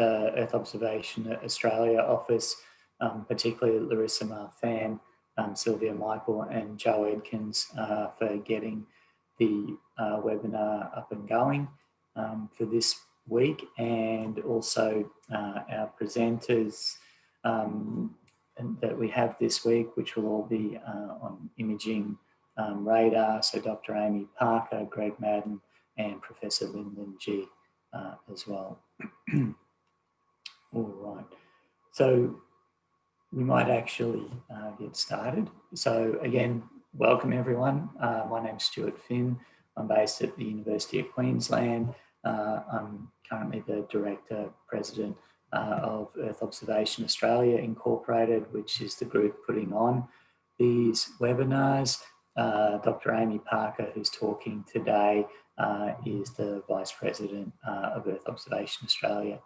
Earth Observation Australia office, particularly Larissa Marfan, Sylvia Michael and Joe Edkins for getting the webinar up and going for this week, and also our presenters that we have this week, which will all be on imaging radar. So Dr. Amy Parker, Greg Madden, and Professor Lyndon G as well. All right, so we might actually get started. So again, welcome everyone. My name's Stuart Finn. I'm based at the University of Queensland. I'm currently the Director President of Earth Observation Australia Incorporated, which is the group putting on these webinars. Dr. Amy Parker, who's talking today, is the Vice President of Earth Observation Australia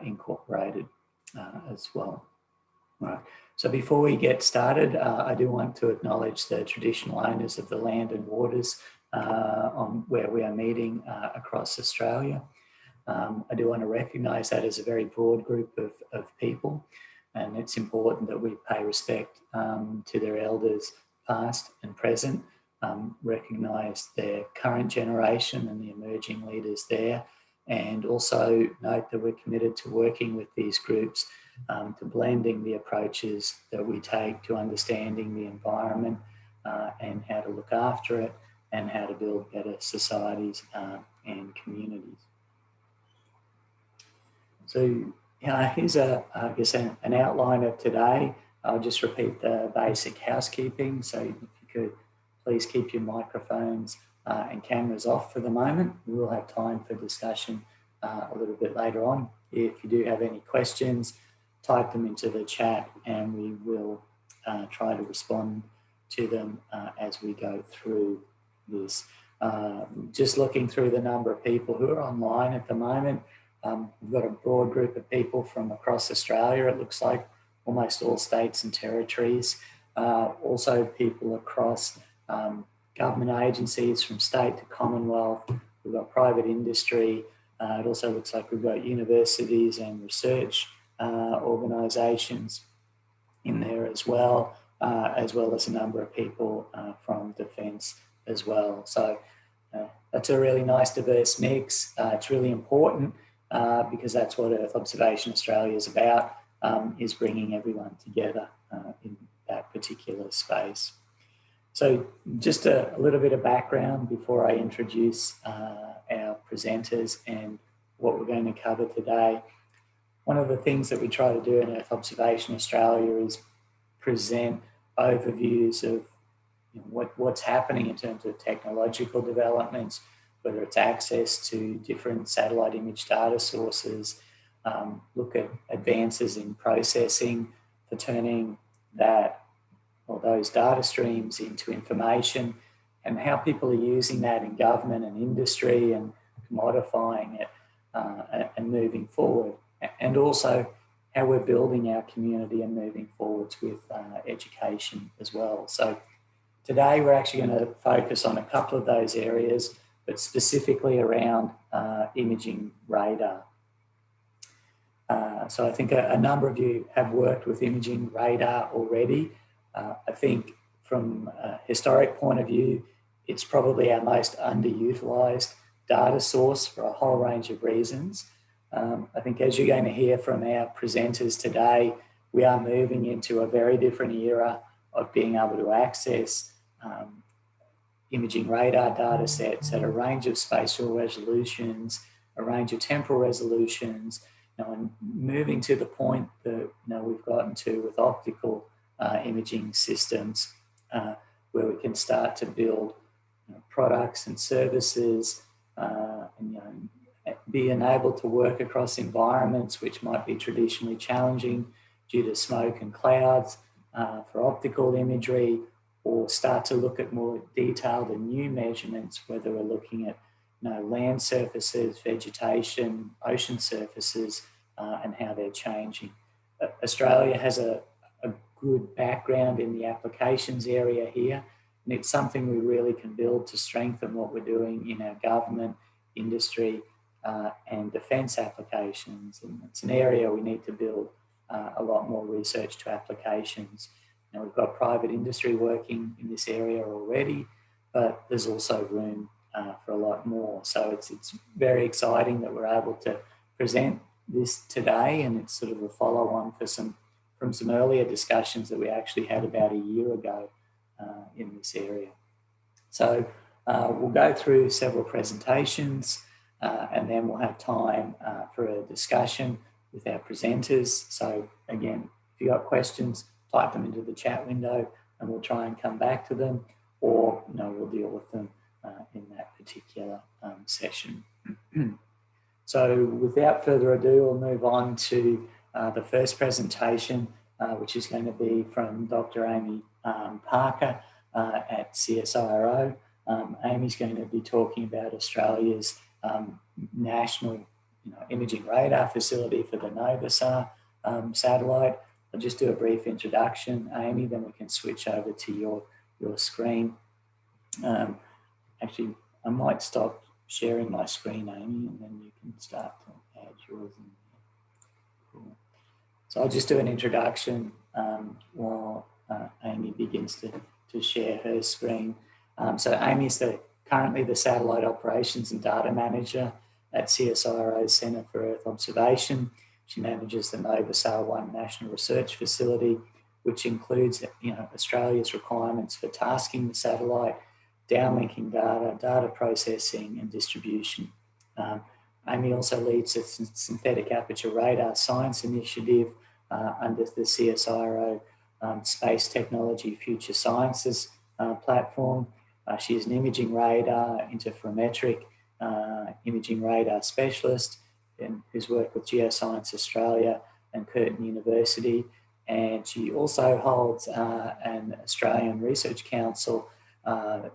Incorporated as well. All right. So before we get started, I do want to acknowledge the traditional owners of the land and waters on where we are meeting across Australia. I do want to recognise that as a very broad group of people, and it's important that we pay respect to their elders past and present, recognise their current generation and the emerging leaders there, and also note that we're committed to working with these groups to blending the approaches that we take to understanding the environment and how to look after it and how to build better societies and communities. So here's I guess an outline of today. I'll just repeat the basic housekeeping. So if you could please keep your microphones and cameras off for the moment. We will have time for discussion a little bit later on. If you do have any questions, type them into the chat and we will try to respond to them as we go through this. Just looking through the number of people who are online at the moment, we've got a broad group of people from across Australia. It looks like almost all states and territories. Also people across government agencies from state to Commonwealth. We've got private industry. It also looks like we've got universities and research organisations in there as well as a number of people from defence as well. So that's a really nice diverse mix. It's really important because that's what Earth Observation Australia is about, is bringing everyone together in that particular space. So just a little bit of background before I introduce our presenters and what we're going to cover today. One of the things that we try to do in Earth Observation Australia is present overviews of what's happening in terms of technological developments, whether it's access to different satellite image data sources, look at advances in processing for turning those data streams into information, and how people are using that in government and industry and commodifying it and moving forward, and also how we're building our community and moving forwards with education as well. So today we're actually going to focus on a couple of those areas, but specifically around imaging radar. So I think a number of you have worked with imaging radar already. I think from a historic point of view, it's probably our most underutilised data source for a whole range of reasons. I think as you're going to hear from our presenters today, we are moving into a very different era of being able to access imaging radar data sets at a range of spatial resolutions, a range of temporal resolutions, and moving to the point that we've gotten to with optical imaging systems, where we can start to build products and services, and be enabled to work across environments which might be traditionally challenging due to smoke and clouds for optical imagery, or start to look at more detailed and new measurements, whether we're looking at land surfaces, vegetation, ocean surfaces, and how they're changing. Australia has a good background in the applications area here, and it's something we really can build to strengthen what we're doing in our government, industry, and defence applications. And it's an area we need to build a lot more research to applications. Now, we've got private industry working in this area already, but there's also room for a lot more. So it's very exciting that we're able to present this today, and it's sort of a follow-on from some earlier discussions that we actually had about a year ago in this area. So we'll go through several presentations and then we'll have time for a discussion with our presenters. So again, if you've got questions, type them into the chat window and we'll try and come back to them, or we'll deal with them in that particular session. So without further ado, we'll move on to the first presentation, which is going to be from Dr. Amy Parker at CSIRO. Amy's going to be talking about Australia's national imaging radar facility for the Novasar satellite. I'll just do a brief introduction, Amy, then we can switch over to your screen. Actually, I might stop sharing my screen, Amy, and then you can start to add yours in there. Cool. So I'll just do an introduction while Amy begins to share her screen. So Amy is currently the Satellite Operations and Data Manager at CSIRO's Centre for Earth Observation. She manages the Novasar-1 National Research Facility, which includes Australia's requirements for tasking the satellite, downlinking data, data processing and distribution. Amy also leads the Synthetic Aperture Radar Science Initiative under the CSIRO Space Technology Future Sciences platform. She is an imaging radar, interferometric imaging radar specialist, and who's worked with Geoscience Australia and Curtin University. And she also holds an Australian Research Council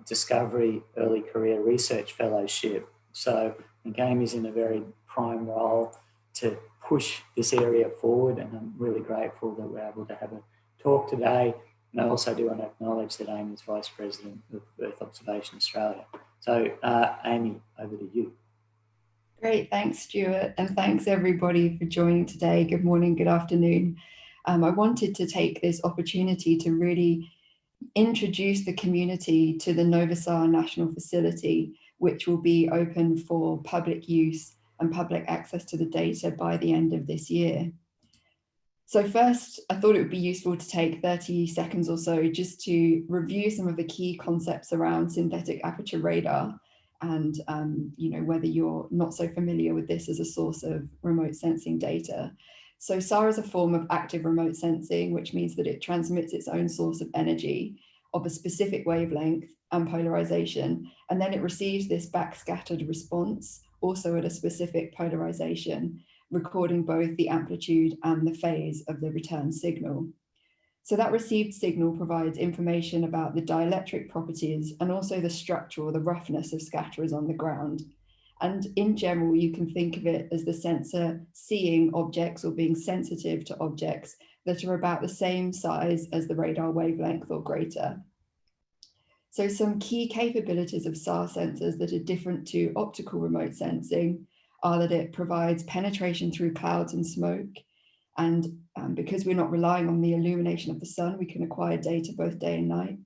Discovery Early Career Research Fellowship. So I think Amy's in a very prime role to push this area forward, and I'm really grateful that we're able to have a talk today. And I also do want to acknowledge that Amy's Vice President of Earth Observation Australia. So Amy, over to you. Great, thanks Stuart, and thanks everybody for joining today. Good morning, good afternoon. I wanted to take this opportunity to really introduce the community to the Novasar National Facility, which will be open for public use and public access to the data by the end of this year. So first, I thought it would be useful to take 30 seconds or so just to review some of the key concepts around synthetic aperture radar, and whether you're not so familiar with this as a source of remote sensing data. So SAR is a form of active remote sensing, which means that it transmits its own source of energy of a specific wavelength and polarization, and then it receives this backscattered response, also at a specific polarization, recording both the amplitude and the phase of the return signal. So that received signal provides information about the dielectric properties and also the structure or the roughness of scatterers on the ground. And in general, you can think of it as the sensor seeing objects or being sensitive to objects that are about the same size as the radar wavelength or greater. So some key capabilities of SAR sensors that are different to optical remote sensing are that it provides penetration through clouds and smoke. And because we're not relying on the illumination of the sun, we can acquire data both day and night.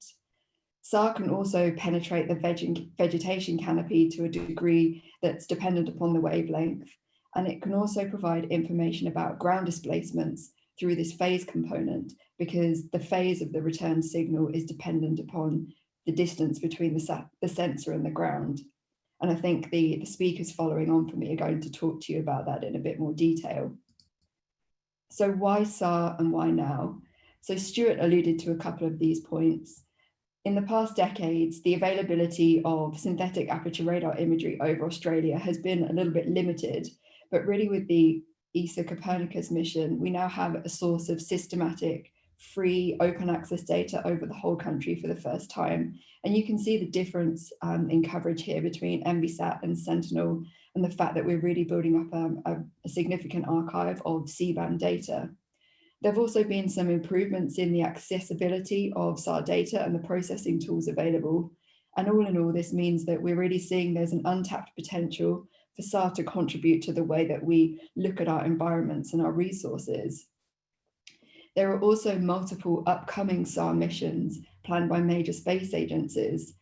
SAR can also penetrate the vegetation canopy to a degree that's dependent upon the wavelength. And it can also provide information about ground displacements through this phase component, because the phase of the return signal is dependent upon the distance between the sensor and the ground. And I think the speakers following on from me are going to talk to you about that in a bit more detail. So why SAR and why now? So Stuart alluded to a couple of these points. In the past decades, the availability of synthetic aperture radar imagery over Australia has been a little bit limited, but really with the ESA Copernicus mission, we now have a source of systematic, free, open access data over the whole country for the first time. And you can see the difference in coverage here between EnviSat and Sentinel, and the fact that we're really building up a significant archive of C-band data. There have also been some improvements in the accessibility of SAR data and the processing tools available. And all in all, this means that we're really seeing there's an untapped potential for SAR to contribute to the way that we look at our environments and our resources. There are also multiple upcoming SAR missions planned by major space agencies,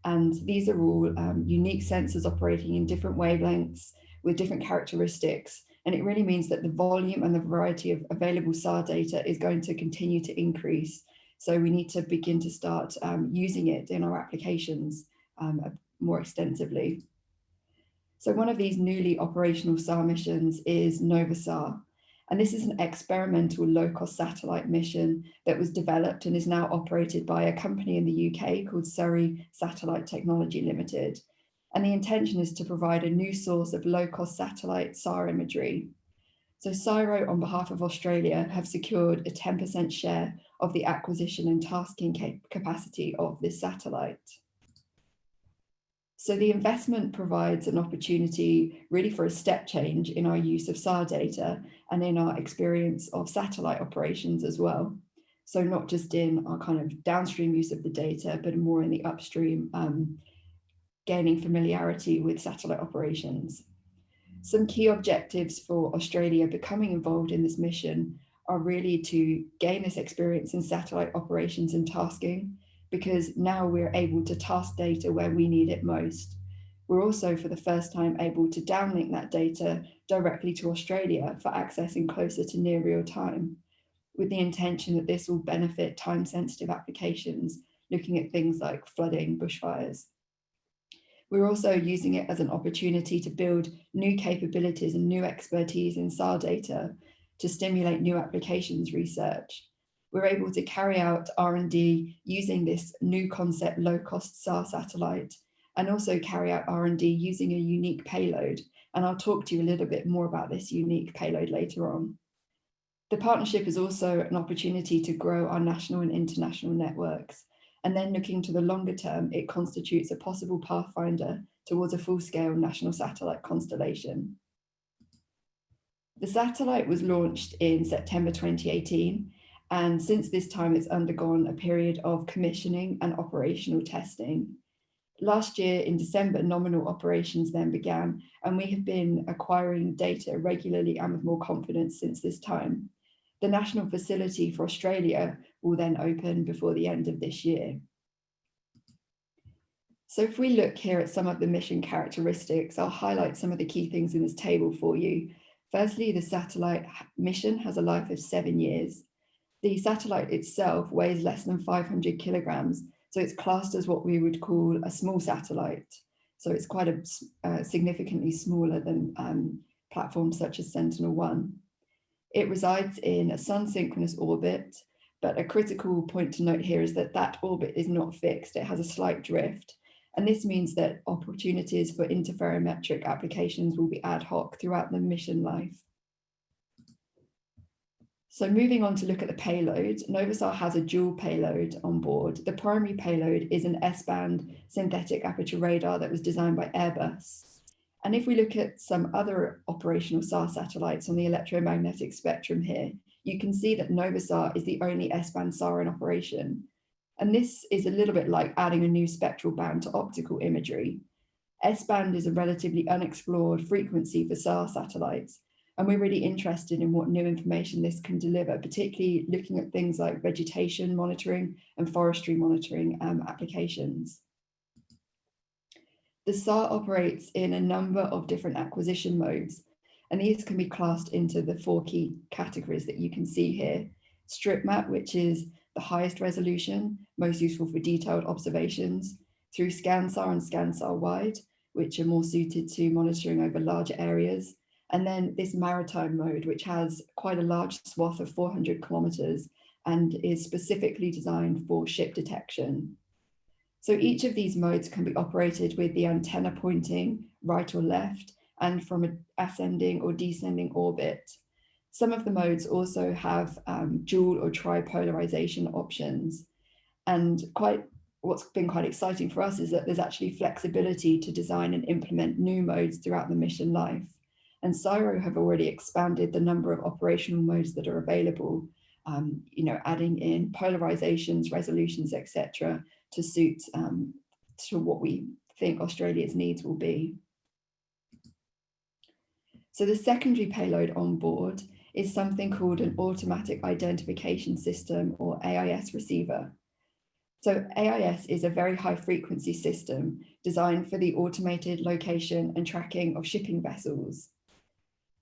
and these are all unique sensors operating in different wavelengths with different characteristics. And it really means that the volume and the variety of available SAR data is going to continue to increase. So we need to begin to start using it in our applications more extensively. So one of these newly operational SAR missions is NovaSAR. And this is an experimental low-cost satellite mission that was developed and is now operated by a company in the UK called Surrey Satellite Technology Limited. And the intention is to provide a new source of low-cost satellite SAR imagery. So CSIRO, on behalf of Australia, have secured a 10% share of the acquisition and tasking capacity of this satellite. So the investment provides an opportunity really for a step change in our use of SAR data and in our experience of satellite operations as well. So not just in our kind of downstream use of the data, but more in the upstream, gaining familiarity with satellite operations. Some key objectives for Australia becoming involved in this mission are really to gain this experience in satellite operations and tasking, because now we're able to task data where we need it most. We're also, for the first time, able to downlink that data directly to Australia for accessing closer to near real time, with the intention that this will benefit time-sensitive applications, looking at things like flooding, bushfires. We're also using it as an opportunity to build new capabilities and new expertise in SAR data to stimulate new applications research. We're able to carry out R&D using this new concept low-cost SAR satellite, and also carry out R&D using a unique payload. And I'll talk to you a little bit more about this unique payload later on. The partnership is also an opportunity to grow our national and international networks. And then looking to the longer term, it constitutes a possible pathfinder towards a full-scale national satellite constellation. The satellite was launched in September 2018, and since this time it's undergone a period of commissioning and operational testing. Last year in December, nominal operations then began, and we have been acquiring data regularly and with more confidence since this time. The national facility for Australia will then open before the end of this year. So if we look here at some of the mission characteristics, I'll highlight some of the key things in this table for you. Firstly, the satellite mission has a life of 7 years. The satellite itself weighs less than 500 kilograms, so it's classed as what we would call a small satellite. So it's quite significantly smaller than platforms such as Sentinel-1. It resides in a sun-synchronous orbit, but a critical point to note here is that that orbit is not fixed. It has a slight drift. And this means that opportunities for interferometric applications will be ad hoc throughout the mission life. So moving on to look at the payload, NovaSAR has a dual payload on board. The primary payload is an S-band synthetic aperture radar that was designed by Airbus. And if we look at some other operational SAR satellites on the electromagnetic spectrum here, you can see that NovaSAR is the only S-band SAR in operation. And this is a little bit like adding a new spectral band to optical imagery. S-band is a relatively unexplored frequency for SAR satellites, and we're really interested in what new information this can deliver, particularly looking at things like vegetation monitoring and forestry monitoring applications. The SAR operates in a number of different acquisition modes, and these can be classed into the 4 key categories that you can see here. Strip map, which is the highest resolution, most useful for detailed observations, through ScanSAR and ScanSAR wide, which are more suited to monitoring over larger areas. And then this maritime mode, which has quite a large swath of 400 kilometers and is specifically designed for ship detection. So each of these modes can be operated with the antenna pointing right or left and from an ascending or descending orbit. Some of the modes also have dual or tripolarization options. And what's been quite exciting for us is that there's actually flexibility to design and implement new modes throughout the mission life. And CSIRO have already expanded the number of operational modes that are available, adding in polarizations, resolutions, etc., to suit to what we think Australia's needs will be. So the secondary payload on board is something called an automatic identification system, or AIS receiver. So AIS is a very high frequency system designed for the automated location and tracking of shipping vessels.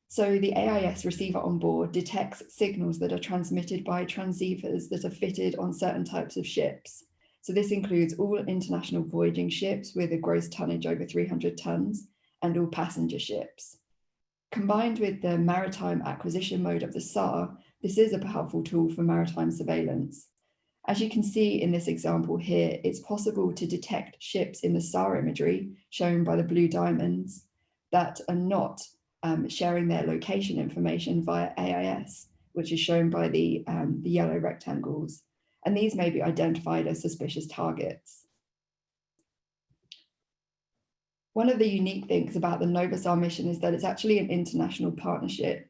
So the AIS receiver on board detects signals that are transmitted by transceivers that are fitted on certain types of ships. So this includes all international voyaging ships with a gross tonnage over 300 tons and all passenger ships. Combined with the maritime acquisition mode of the SAR, this is a powerful tool for maritime surveillance. As you can see in this example here, it's possible to detect ships in the SAR imagery, shown by the blue diamonds, that are not sharing their location information via AIS, which is shown by the yellow rectangles. And these may be identified as suspicious targets. One of the unique things about the Novasar mission is that it's actually an international partnership.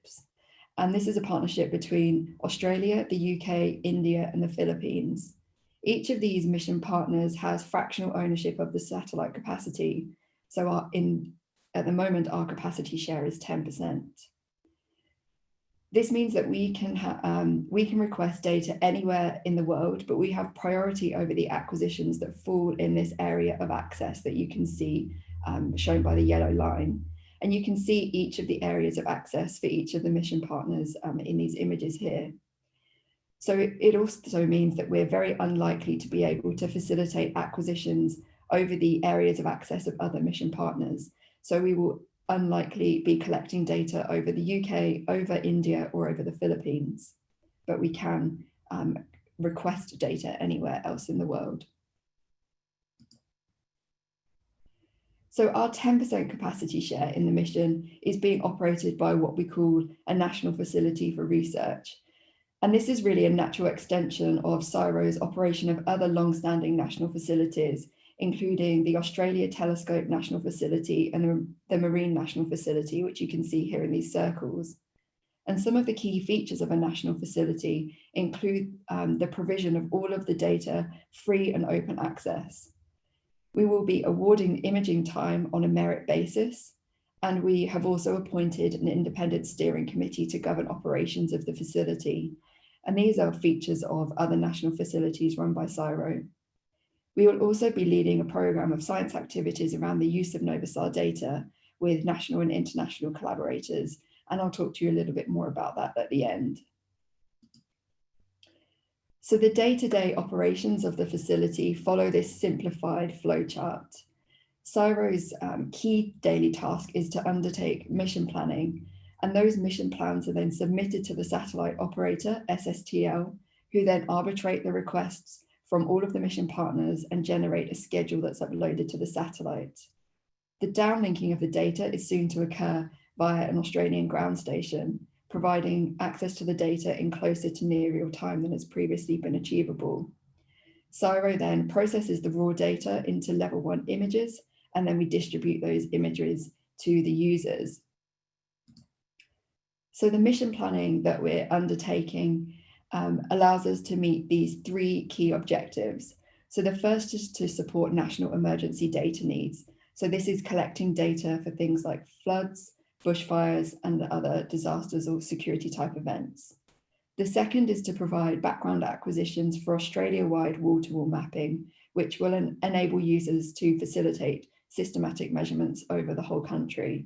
And this is a partnership between Australia, the UK, India, and the Philippines. Each of these mission partners has fractional ownership of the satellite capacity. So at the moment, our capacity share is 10%. This means that we can request data anywhere in the world, but we have priority over the acquisitions that fall in this area of access that you can see shown by the yellow line. And you can see each of the areas of access for each of the mission partners in these images here. So it also means that we're very unlikely to be able to facilitate acquisitions over the areas of access of other mission partners. So we will unlikely be collecting data over the UK, over India, or over the Philippines, but we can request data anywhere else in the world. So our 10% capacity share in the mission is being operated by what we call a national facility for research. And this is really a natural extension of CSIRO's operation of other long-standing national facilities, including the Australia Telescope National Facility and the Marine National Facility, which you can see here in these circles. And some of the key features of a national facility include the provision of all of the data, free and open access. We will be awarding imaging time on a merit basis, and we have also appointed an independent steering committee to govern operations of the facility. And these are features of other national facilities run by CSIRO. We will also be leading a program of science activities around the use of Novasar data with national and international collaborators. And I'll talk to you a little bit more about that at the end. So the day-to-day operations of the facility follow this simplified flowchart. CSIRO's key daily task is to undertake mission planning, and those mission plans are then submitted to the satellite operator, SSTL, who then arbitrate the requests from all of the mission partners and generate a schedule that's uploaded to the satellite. The downlinking of the data is soon to occur via an Australian ground station, providing access to the data in closer to near real time than has previously been achievable. CSIRO then processes the raw data into level 1 images, and then we distribute those images to the users. So the mission planning that we're undertaking allows us to meet these 3 key objectives. So the first is to support national emergency data needs. So this is collecting data for things like floods, bushfires, and other disasters or security type events. The second is to provide background acquisitions for Australia-wide wall-to-wall mapping, which will enable users to facilitate systematic measurements over the whole country.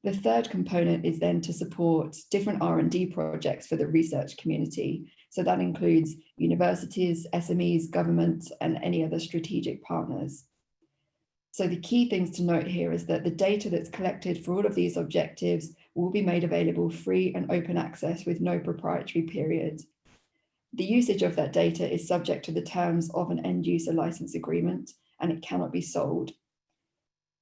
The third component is then to support different R&D projects for the research community. So that includes universities, SMEs, governments, and any other strategic partners. So the key things to note here is that the data that's collected for all of these objectives will be made available free and open access with no proprietary period. The usage of that data is subject to the terms of an end user license agreement, and it cannot be sold.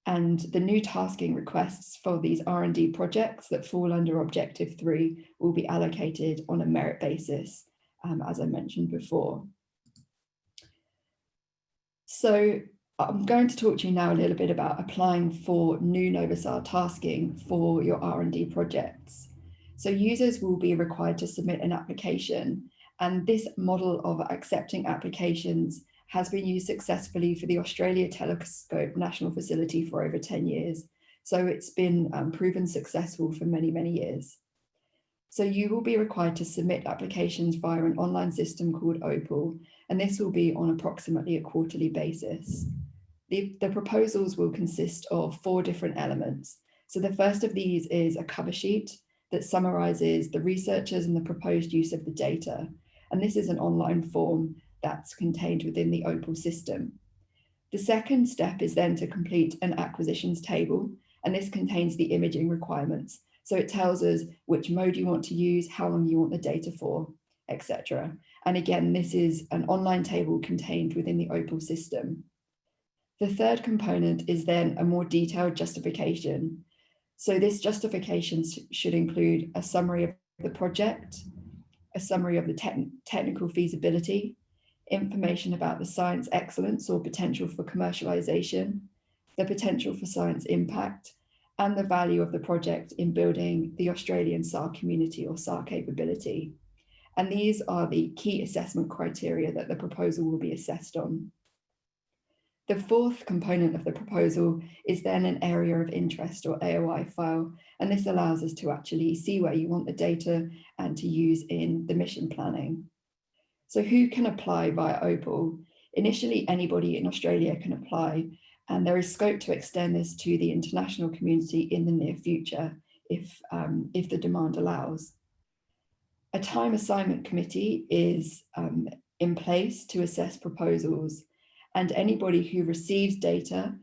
And the new tasking requests for these R&D projects that fall under Objective 3 will be allocated on a merit basis, as I mentioned before. So I'm going to talk to you now a little bit about applying for new Novasar tasking for your R&D projects. So users will be required to submit an application, and this model of accepting applications has been used successfully for the Australia Telescope National Facility for over 10 years. So it's been proven successful for many, many years. So you will be required to submit applications via an online system called Opal, and this will be on approximately a quarterly basis. The proposals will consist of 4 different elements. So the first of these is a cover sheet that summarizes the researchers and the proposed use of the data. And this is an online form that's contained within the Opal system. The second step is then to complete an acquisitions table, and this contains the imaging requirements. So it tells us which mode you want to use, how long you want the data for, etc. And again, this is an online table contained within the Opal system. The third component is then a more detailed justification. So this justification should include a summary of the project, a summary of the technical feasibility, information about the science excellence or potential for commercialization, the potential for science impact, and the value of the project in building the Australian SAR community or SAR capability. And these are the key assessment criteria that the proposal will be assessed on. The fourth component of the proposal is then an area of interest or AOI file, and this allows us to actually see where you want the data and to use in the mission planning. So who can apply via Opal? Initially, anybody in Australia can apply, and there is scope to extend this to the international community in the near future if the demand allows. A time assignment committee is in place to assess proposals, and anybody who receives data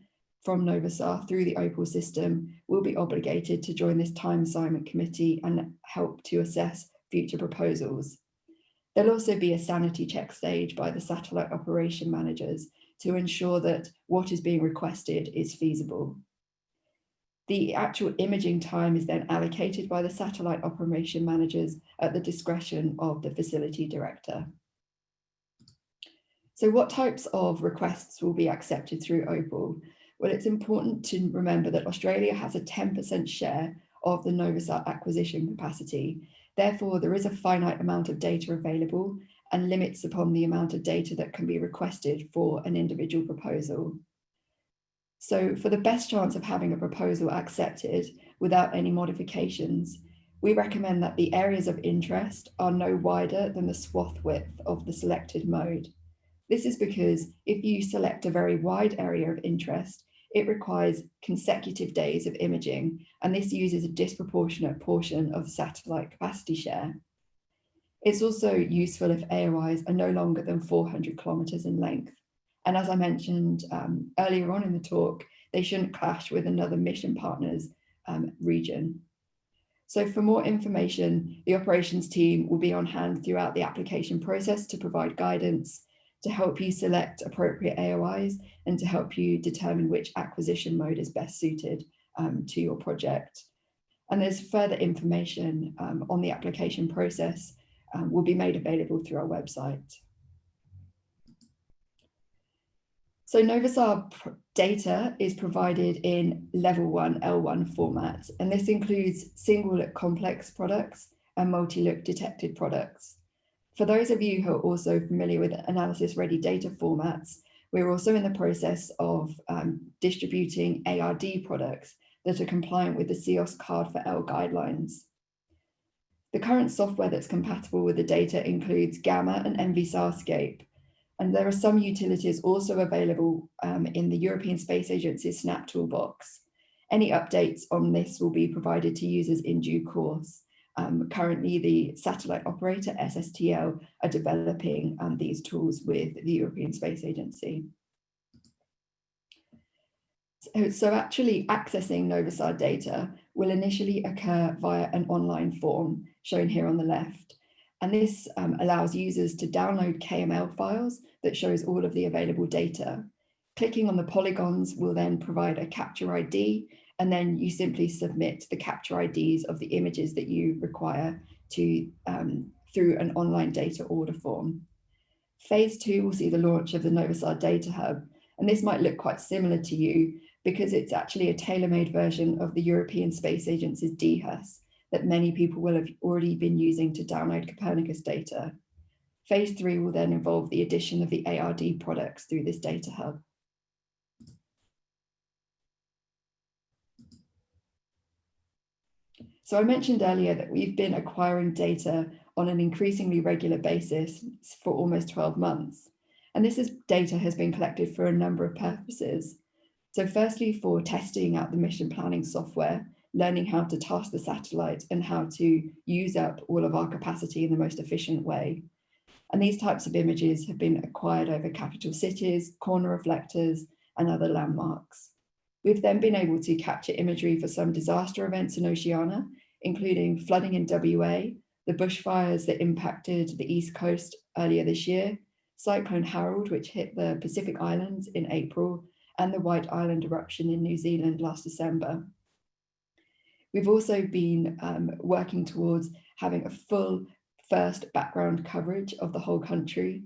from Novasar through the Opal system will be obligated to join this time assignment committee and help to assess future proposals. There'll also be a sanity check stage by the satellite operation managers to ensure that what is being requested is feasible. The actual imaging time is then allocated by the satellite operation managers at the discretion of the facility director. So what types of requests will be accepted through Opal? Well, it's important to remember that Australia has a 10% share of the Novasar acquisition capacity. Therefore, there is a finite amount of data available and limits upon the amount of data that can be requested for an individual proposal. So for the best chance of having a proposal accepted without any modifications, we recommend that the areas of interest are no wider than the swath width of the selected mode. This is because if you select a very wide area of interest, it requires consecutive days of imaging, and this uses a disproportionate portion of the satellite capacity share. It's also useful if AOIs are no longer than 400 kilometers in length. And as I mentioned earlier on in the talk, they shouldn't clash with another mission partner's region. So for more information, the operations team will be on hand throughout the application process to provide guidance, to help you select appropriate AOIs, and to help you determine which acquisition mode is best suited to your project. And there's further information on the application process will be made available through our website. So Novasar data is provided in level 1 L1 format, and this includes single look complex products and multi-look detected products. For those of you who are also familiar with analysis ready data formats, we're also in the process of distributing ARD products that are compliant with the CEOS Card for L guidelines. The current software that's compatible with the data includes Gamma and NVSARscape, and there are some utilities also available in the European Space Agency's Snap Toolbox. Any updates on this will be provided to users in due course. Currently, the satellite operator, SSTL, are developing these tools with the European Space Agency. So actually accessing Novasar data will initially occur via an online form shown here on the left. And this allows users to download KML files that shows all of the available data. Clicking on the polygons will then provide a capture ID, and then you simply submit the capture IDs of the images that you require to through an online data order form. Phase 2 will see the launch of the Novasar Data Hub, and this might look quite similar to you because it's actually a tailor-made version of the European Space Agency's DHUS that many people will have already been using to download Copernicus data. Phase 3 will then involve the addition of the ARD products through this data hub. So I mentioned earlier that we've been acquiring data on an increasingly regular basis for almost 12 months. And data has been collected for a number of purposes. So firstly, for testing out the mission planning software, learning how to task the satellite and how to use up all of our capacity in the most efficient way. And these types of images have been acquired over capital cities, corner reflectors, and other landmarks. We've then been able to capture imagery for some disaster events in Oceania, including flooding in WA, the bushfires that impacted the East Coast earlier this year, Cyclone Harold, which hit the Pacific Islands in April, and the White Island eruption in New Zealand last December. We've also been working towards having a full first background coverage of the whole country.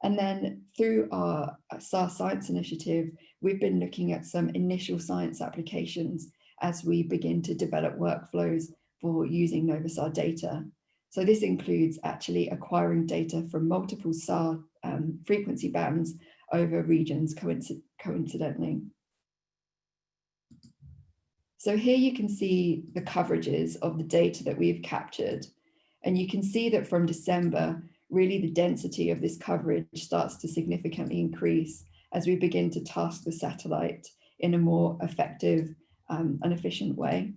And then through our SAR Science Initiative, we've been looking at some initial science applications as we begin to develop workflows for using Novasar data. So this includes actually acquiring data from multiple SAR frequency bands over regions coincidentally. So here you can see the coverages of the data that we've captured. And you can see that from December, really the density of this coverage starts to significantly increase as we begin to task the satellite in a more effective and efficient way.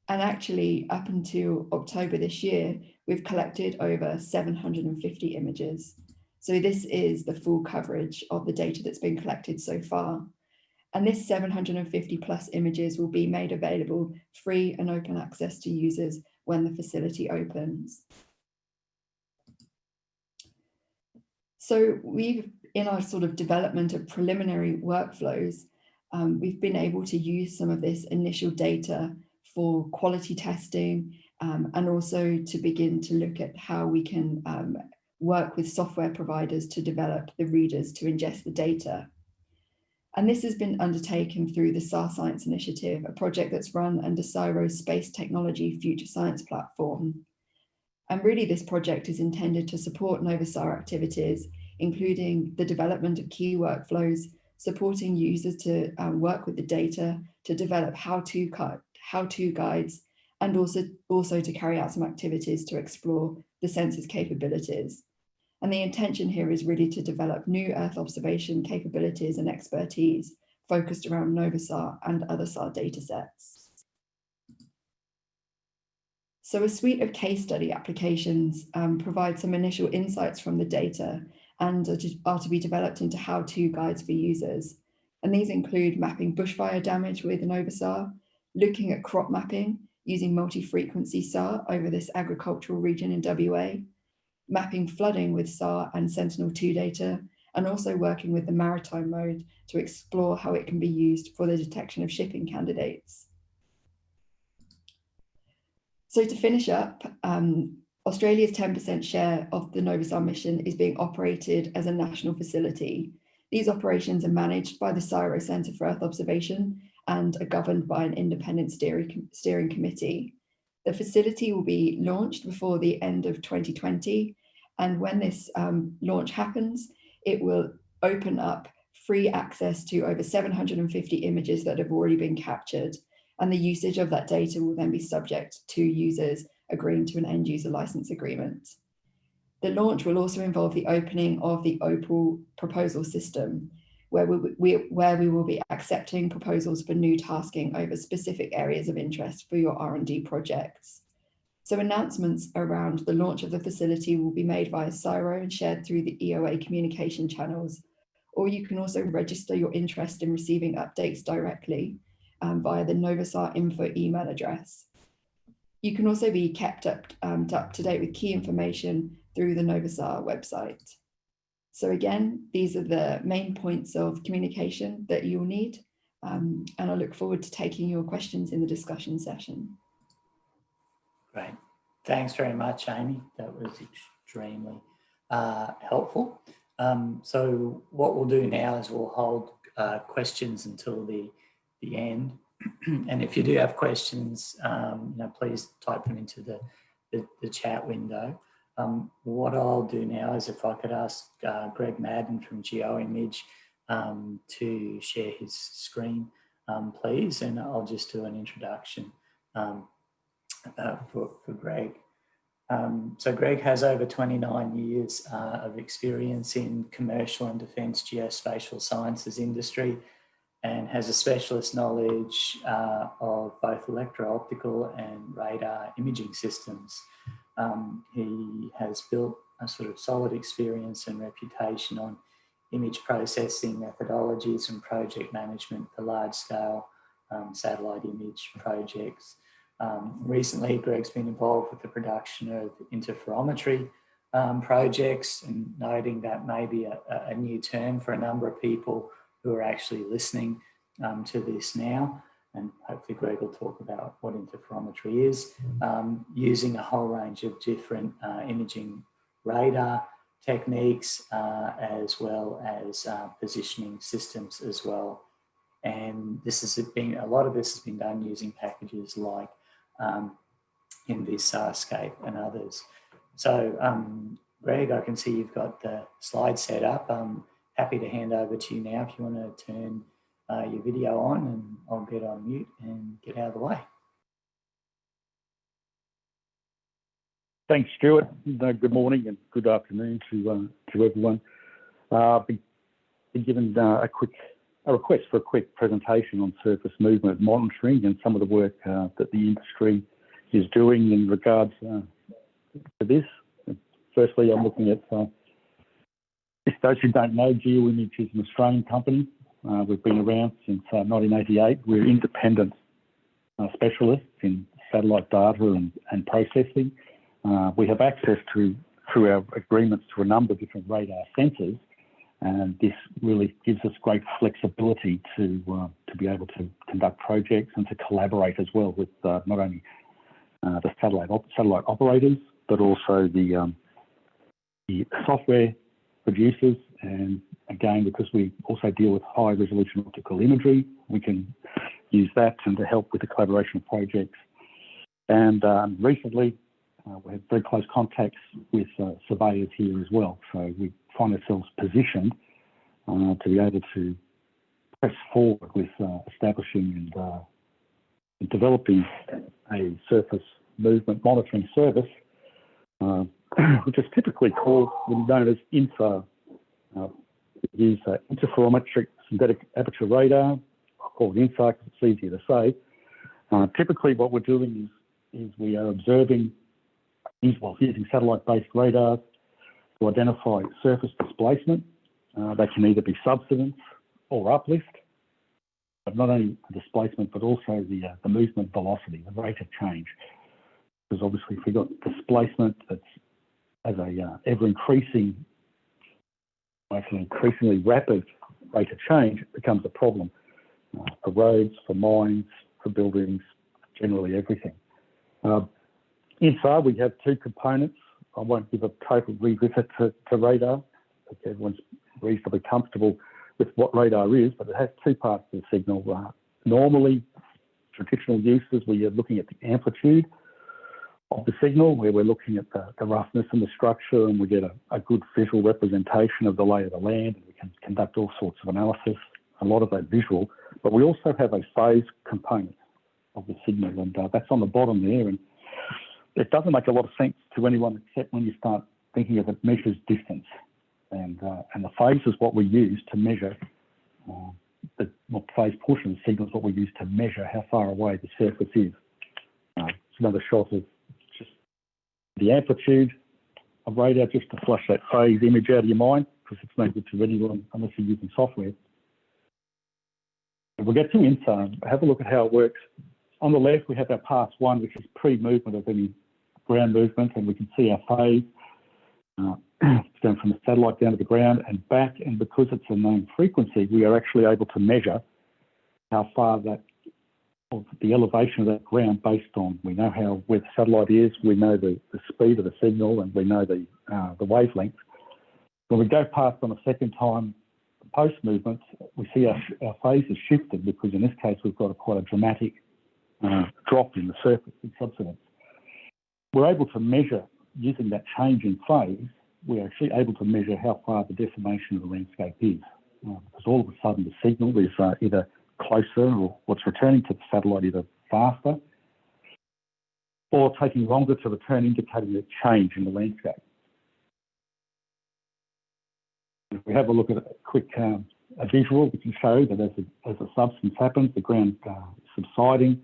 And actually, up until October this year, we've collected over 750 images. So this is the full coverage of the data that's been collected so far. And this 750 plus images will be made available free and open access to users when the facility opens. So in our sort of development of preliminary workflows, we've been able to use some of this initial data for quality testing and also to begin to look at how we can work with software providers to develop the readers to ingest the data. And this has been undertaken through the SAR Science Initiative, a project that's run under CSIRO's Space Technology Future Science platform. And really this project is intended to support Novasar activities, including the development of key workflows, supporting users to work with the data, to develop how-to guides, and also to carry out some activities to explore the sensor's capabilities. And the intention here is really to develop new Earth observation capabilities and expertise focused around Novasar and other SAR datasets. So a suite of case study applications provide some initial insights from the data and are to be developed into how-to guides for users. And these include mapping bushfire damage with Novasar, looking at crop mapping using multi-frequency SAR over this agricultural region in WA, mapping flooding with SAR and Sentinel-2 data, and also working with the maritime mode to explore how it can be used for the detection of shipping candidates. So to finish up, Australia's 10% share of the Novasar mission is being operated as a national facility. These operations are managed by the CSIRO Centre for Earth Observation and are governed by an independent steering committee. The facility will be launched before the end of 2020. And when this launch happens, it will open up free access to over 750 images that have already been captured. And the usage of that data will then be subject to users agreeing to an end user license agreement. The launch will also involve the opening of the OPAL proposal system, where we will be accepting proposals for new tasking over specific areas of interest for your R&D projects. So announcements around the launch of the facility will be made via CSIRO and shared through the EOA communication channels, or you can also register your interest in receiving updates directly via the Novasar info email address. You can also be kept up to date with key information through the Novasar website. So again, these are the main points of communication that you'll need, and I look forward to taking your questions in the discussion session. Great. Thanks very much, Amy. That was extremely helpful. So what we'll do now is we'll hold questions until the end. And if you do have questions, please type them into the chat window. What I'll do now is if I could ask Greg Madden from GeoImage to share his screen, please, and I'll just do an introduction. for Greg. So Greg has over 29 years of experience in commercial and defence geospatial sciences industry, and has a specialist knowledge of both electro-optical and radar imaging systems. He has built a sort of solid experience and reputation on image processing methodologies and project management for large-scale satellite image projects. Recently, Greg's been involved with the production of interferometry projects, and noting that may be a new term for a number of people who are actually listening to this now. And hopefully Greg will talk about what interferometry is, using a whole range of different imaging radar techniques, as well as positioning systems as well. And a lot of this has been done using packages like InVis, and others. So Greg, I can see you've got the slide set up. I'm happy to hand over to you now if you want to turn your video on, and I'll get on mute and get out of the way. Thanks, Stuart. Good morning and good afternoon to everyone. I've been given a request for a quick presentation on surface movement monitoring and some of the work that the industry is doing in regards to this. Firstly, I'm looking at, those who don't know, GeoImage is an Australian company. We've been around since 1988. We're independent specialists in satellite data and processing. We have access through our agreements to a number of different radar sensors, and this really gives us great flexibility to be able to conduct projects and to collaborate as well with not only the satellite operators, but also the software producers. And again, because we also deal with high resolution optical imagery, we can use that and to help with the collaboration of projects. And recently, we had very close contacts with surveyors here as well. So we find ourselves positioned to be able to press forward with establishing and developing a surface movement monitoring service, which is typically known as INSAR. We use interferometric synthetic aperture radar, called INSAR because it's easier to say. Typically what we're doing is we are observing, using satellite-based radars to identify surface displacement. They can either be subsidence or uplift, but not only the displacement, but also the movement velocity, the rate of change. Because obviously if we've got displacement that's as a ever-increasing, actually increasingly rapid rate of change, it becomes a problem for roads, for mines, for buildings, generally everything. INSAR, we have two components. I won't give a total revisit to radar. I think everyone's reasonably comfortable with what radar is, but it has two parts to the signal. Normally, traditional uses, we are looking at the amplitude of the signal, where we're looking at the roughness and the structure, and we get a good visual representation of the lay of the land, and we can conduct all sorts of analysis, a lot of that visual. But we also have a phase component of the signal, and that's on the bottom there. And it doesn't make a lot of sense to anyone except when you start thinking of it measures distance. And the phase is what we use to measure, the phase portion of the signal is what we use to measure how far away the surface is. It's another shot of just the amplitude of radar, just to flush that phase image out of your mind, because it's no good to anyone unless you're using software. We'll get to INSAR, have a look at how it works. On the left, we have our pass one, which is pre-movement of any ground movement, and we can see our phase. It's going from the satellite down to the ground and back, and because it's a known frequency, we are actually able to measure how far the elevation of that ground based on, we know where the satellite is, we know the speed of the signal, and we know the wavelength. When we go past on a second time post-movement, we see our phase is shifted, because in this case we've got quite a dramatic drop in the surface in subsidence. We're able to measure, using that change in phase, we're actually able to measure how far the deformation of the landscape is. Because all of a sudden the signal is either closer, or what's returning to the satellite either faster, or taking longer to return, indicating a change in the landscape. If we have a look at a quick a visual, we can show that as a substance happens, the ground subsiding,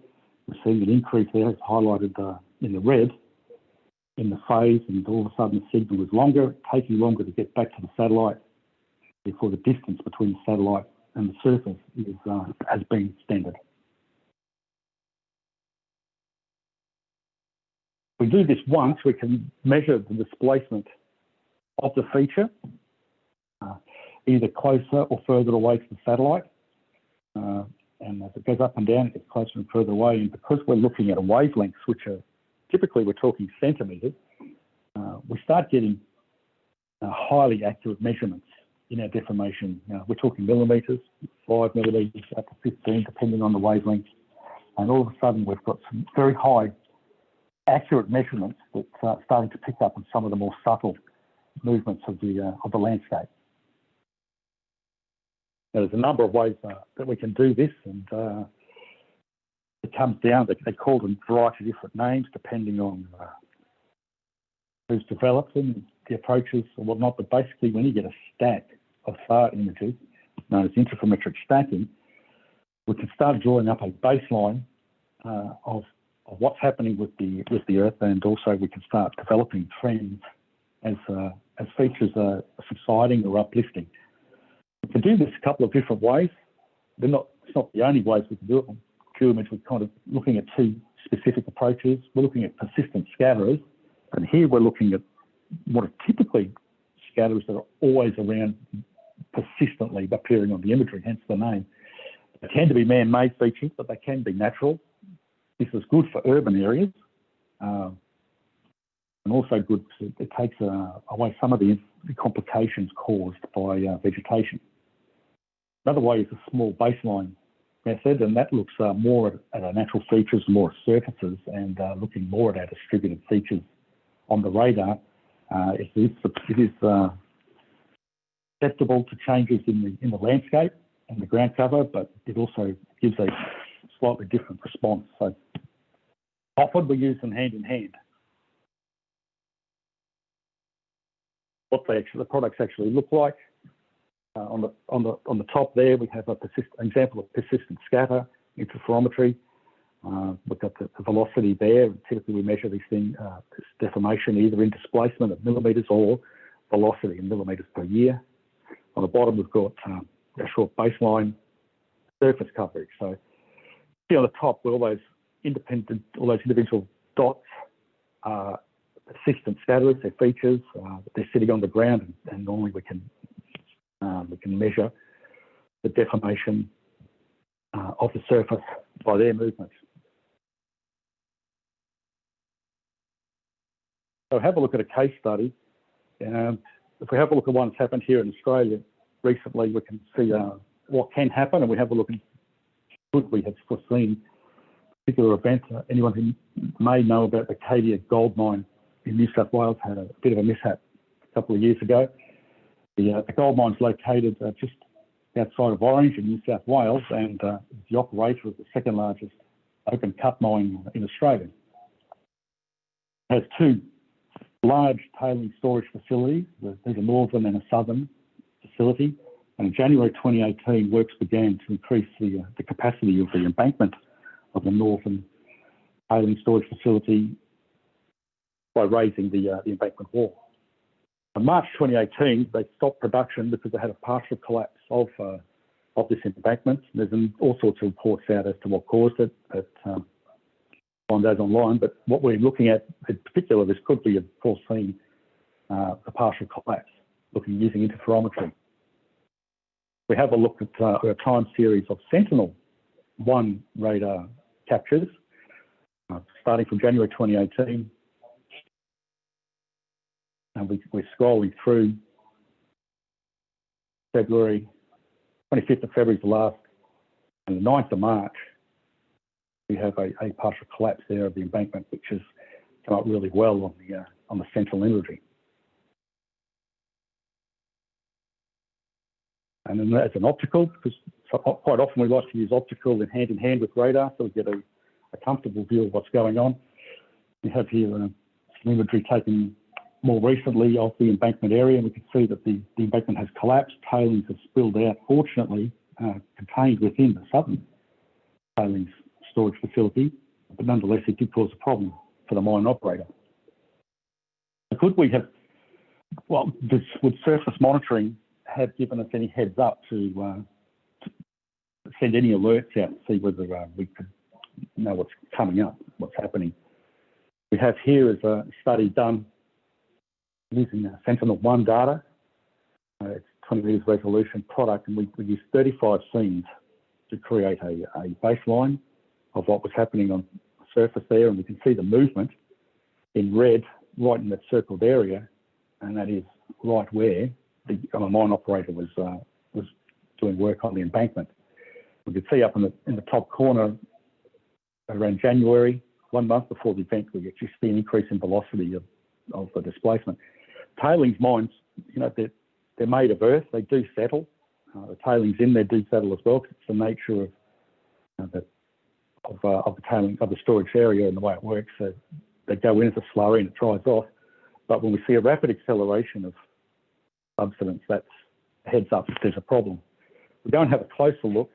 we're seeing an increase there. It's highlighted in the red in the phase, and all of a sudden the signal is longer, taking longer to get back to the satellite. Therefore, the distance between the satellite and the surface has been extended. If we do this once, we can measure the displacement of the feature, either closer or further away to the satellite. And as it goes up and down, it gets closer and further away. And because we're looking at a wavelengths, which are typically we're talking centimetres, we start getting highly accurate measurements in our deformation. We're talking millimetres, 5 millimetres up to 15, depending on the wavelength. And all of a sudden, we've got some very high accurate measurements that are starting to pick up on some of the more subtle movements of the landscape. Now, there's a number of ways that we can do this, and it comes down, they call them a variety of different names depending on who's developed them, the approaches and whatnot, but basically when you get a stack of SAR images, known as interferometric stacking, we can start drawing up a baseline of what's happening with the Earth, and also we can start developing trends as features are subsiding or uplifting. We can do this a couple of different ways. It's not the only ways we can do it. On QImage, we're kind of looking at two specific approaches. We're looking at persistent scatterers, and here we're looking at what are typically scatterers that are always around persistently appearing on the imagery, hence the name. They tend to be man-made features, but they can be natural. This is good for urban areas, and also good because it takes away some of the complications caused by vegetation. Another way is a small baseline method, and that looks more at our natural features, more at surfaces, and looking more at our distributed features on the radar. It is susceptible to changes in the landscape and the ground cover, but it also gives a slightly different response. So often we use them hand in hand. What the products actually look like. On the top there, we have an example of persistent scatter interferometry. We've got the velocity there. Typically, we measure these things, this deformation, either in displacement of millimetres or velocity in millimetres per year. On the bottom, we've got a short baseline surface coverage. So, see on the top, where all those individual dots are persistent scatterers, their features, they're sitting on the ground, and normally we can measure the deformation of the surface by their movements. So have a look at a case study. If we have a look at one that's happened here in Australia recently, we can see what can happen, and we have a look at could we have foreseen a particular event. Anyone who may know about the Cadia gold mine in New South Wales had a bit of a mishap a couple of years ago. The gold mine's located just outside of Orange in New South Wales, and the operator of the second largest open cut mine in Australia. It has two large tailings storage facilities. There's a northern and a southern facility. And in January 2018, works began to increase the capacity of the embankment of the northern tailings storage facility by raising the embankment wall. In March 2018, they stopped production because they had a partial collapse of this embankment. There's all sorts of reports out as to what caused it. Find those online. But what we're looking at in particular, this could be a foreseen a partial collapse, using interferometry. We have a look at a time series of Sentinel-1 radar captures, starting from January 2018. And we're scrolling through February, 25th of February is the last, and the 9th of March, we have a partial collapse there of the embankment, which has come up really well on the Sentinel imagery. And then as an optical, because quite often we like to use optical in hand with radar, so we get a comfortable view of what's going on. We have here some imagery taken more recently of the embankment area, and we can see that the embankment has collapsed. Tailings have spilled out, fortunately contained within the southern tailings storage facility, but nonetheless it did cause a problem for the mine operator. Could we have, well, would surface monitoring have given us any heads up to send any alerts out and see whether we could know what's coming up, what's happening? We have here is a study done using Sentinel-1 data. It's 20 metres resolution product, and we used 35 scenes to create a baseline of what was happening on the surface there, and we can see the movement in red right in that circled area, and that is right where the mine operator was doing work on the embankment. We could see up in the top corner around January, 1 month before the event, we actually see an increase in velocity of the displacement. Tailings mines, you know, they're made of earth, they do settle. The tailings in there do settle as well, because it's the nature of the storage area and the way it works. So they go in as a slurry and it dries off. But when we see a rapid acceleration of subsidence, that's a heads up if there's a problem. We go and have a closer look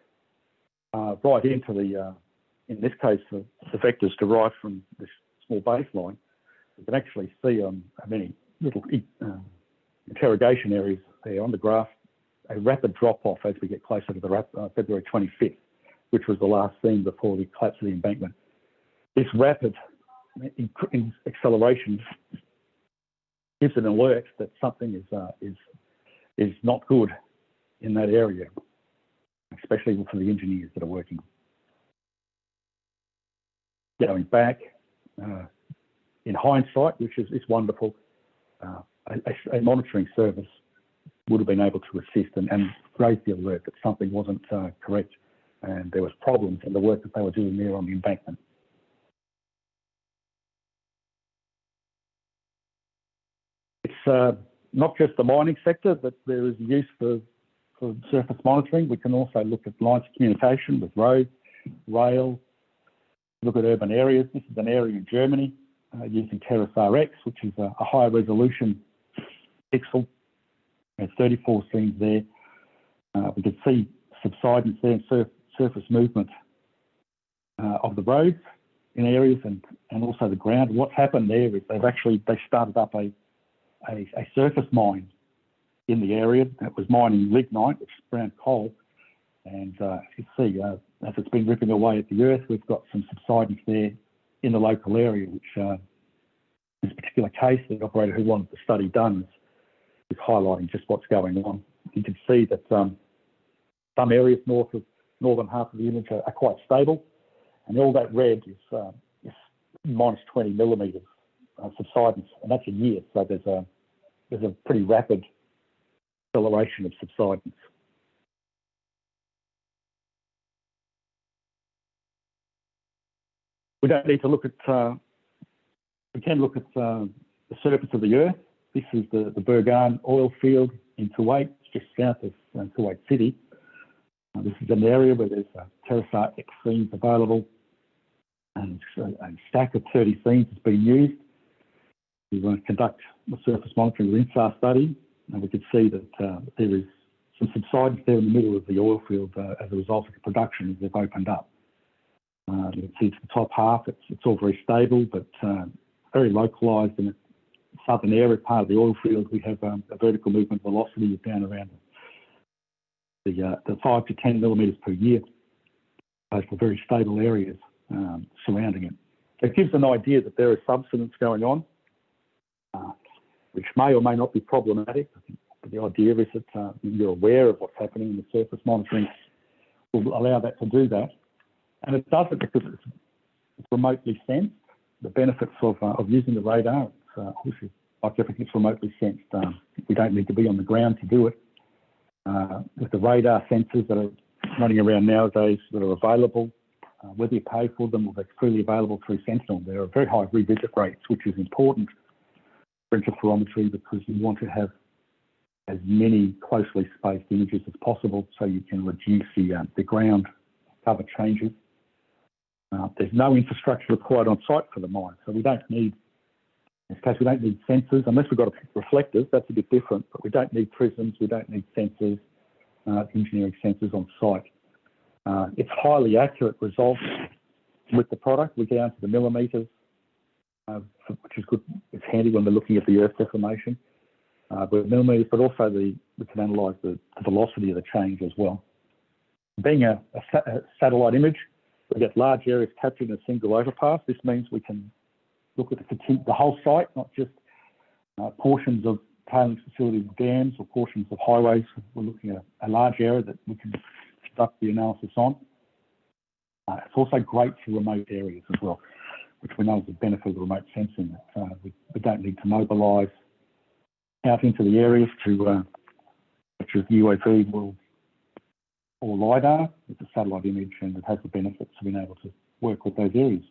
right into the, in this case, the vectors derived from this small baseline. You can actually see many little interrogation areas there on the graph, a rapid drop-off as we get closer to the February 25th, which was the last scene before the collapse of the embankment. This rapid acceleration gives an alert that something is not good in that area, especially for the engineers that are working. Going back, in hindsight, which is wonderful, a monitoring service would have been able to assist and raise the alert that something wasn't correct and there was problems in the work that they were doing there on the embankment. It's not just the mining sector that there is use for surface monitoring. We can also look at lines of communication with roads, rail, look at urban areas. This is an area in Germany using TerraSAR-X, which is a higher resolution pixel. There's 34 scenes there. We can see subsidence there and surface movement of the roads in areas and also the ground. What's happened there is they started up a surface mine in the area that was mining lignite, which is brown coal. And you see, as it's been ripping away at the earth, we've got some subsidence there in the local area, which in this particular case, the operator who wanted the study done is highlighting just what's going on. You can see that some areas northern half of the image are quite stable, and all that red is minus 20 millimetres subsidence, and that's a year. So there's a pretty rapid acceleration of subsidence. We don't need to look at, we can look at the surface of the earth. This is the Burgan oil field in Kuwait, just south of Kuwait City. This is an area where there's TerraSAR-X scenes available, and a stack of 30 scenes has been used to conduct the surface monitoring with INSAR study, and we can see that there is some subsidence there in the middle of the oil field as a result of the production as they've opened up. You can see to the top half, it's all very stable, but very localised in the southern area part of the oil field. We have a vertical movement velocity of down around the 5 to 10 millimetres per year. Those are very stable areas surrounding it. So it gives an idea that there is subsidence going on, which may or may not be problematic. I think the idea is that you're aware of what's happening, and the surface monitoring will allow that to do that. And it does it because it's remotely sensed. The benefits of using the radar, it's obviously like everything, it's remotely sensed. We don't need to be on the ground to do it. With the radar sensors that are running around nowadays that are available, whether you pay for them or they're freely available through Sentinel, there are very high revisit rates, which is important for interferometry because you want to have as many closely spaced images as possible so you can reduce the ground cover changes. There's no infrastructure required on site for the mine, so we don't need, in this case, we don't need sensors, unless we've got reflectors, that's a bit different, but we don't need prisms, we don't need sensors, engineering sensors on site. It's highly accurate results with the product. We get down to the millimetres, which is good. It's handy when we're looking at the earth deformation. With millimetres, but also we can analyse the velocity of the change as well. Being a satellite image, we get large areas captured in a single overpass. This means we can look at the whole site, not just portions of tailings facilities, dams, or portions of highways. We're looking at a large area that we can conduct the analysis on. It's also great for remote areas as well, which we know is the benefit of remote sensing. We don't need to mobilise out into the areas to which is UAV or LiDAR. It's a satellite image and it has the benefits of being able to work with those areas.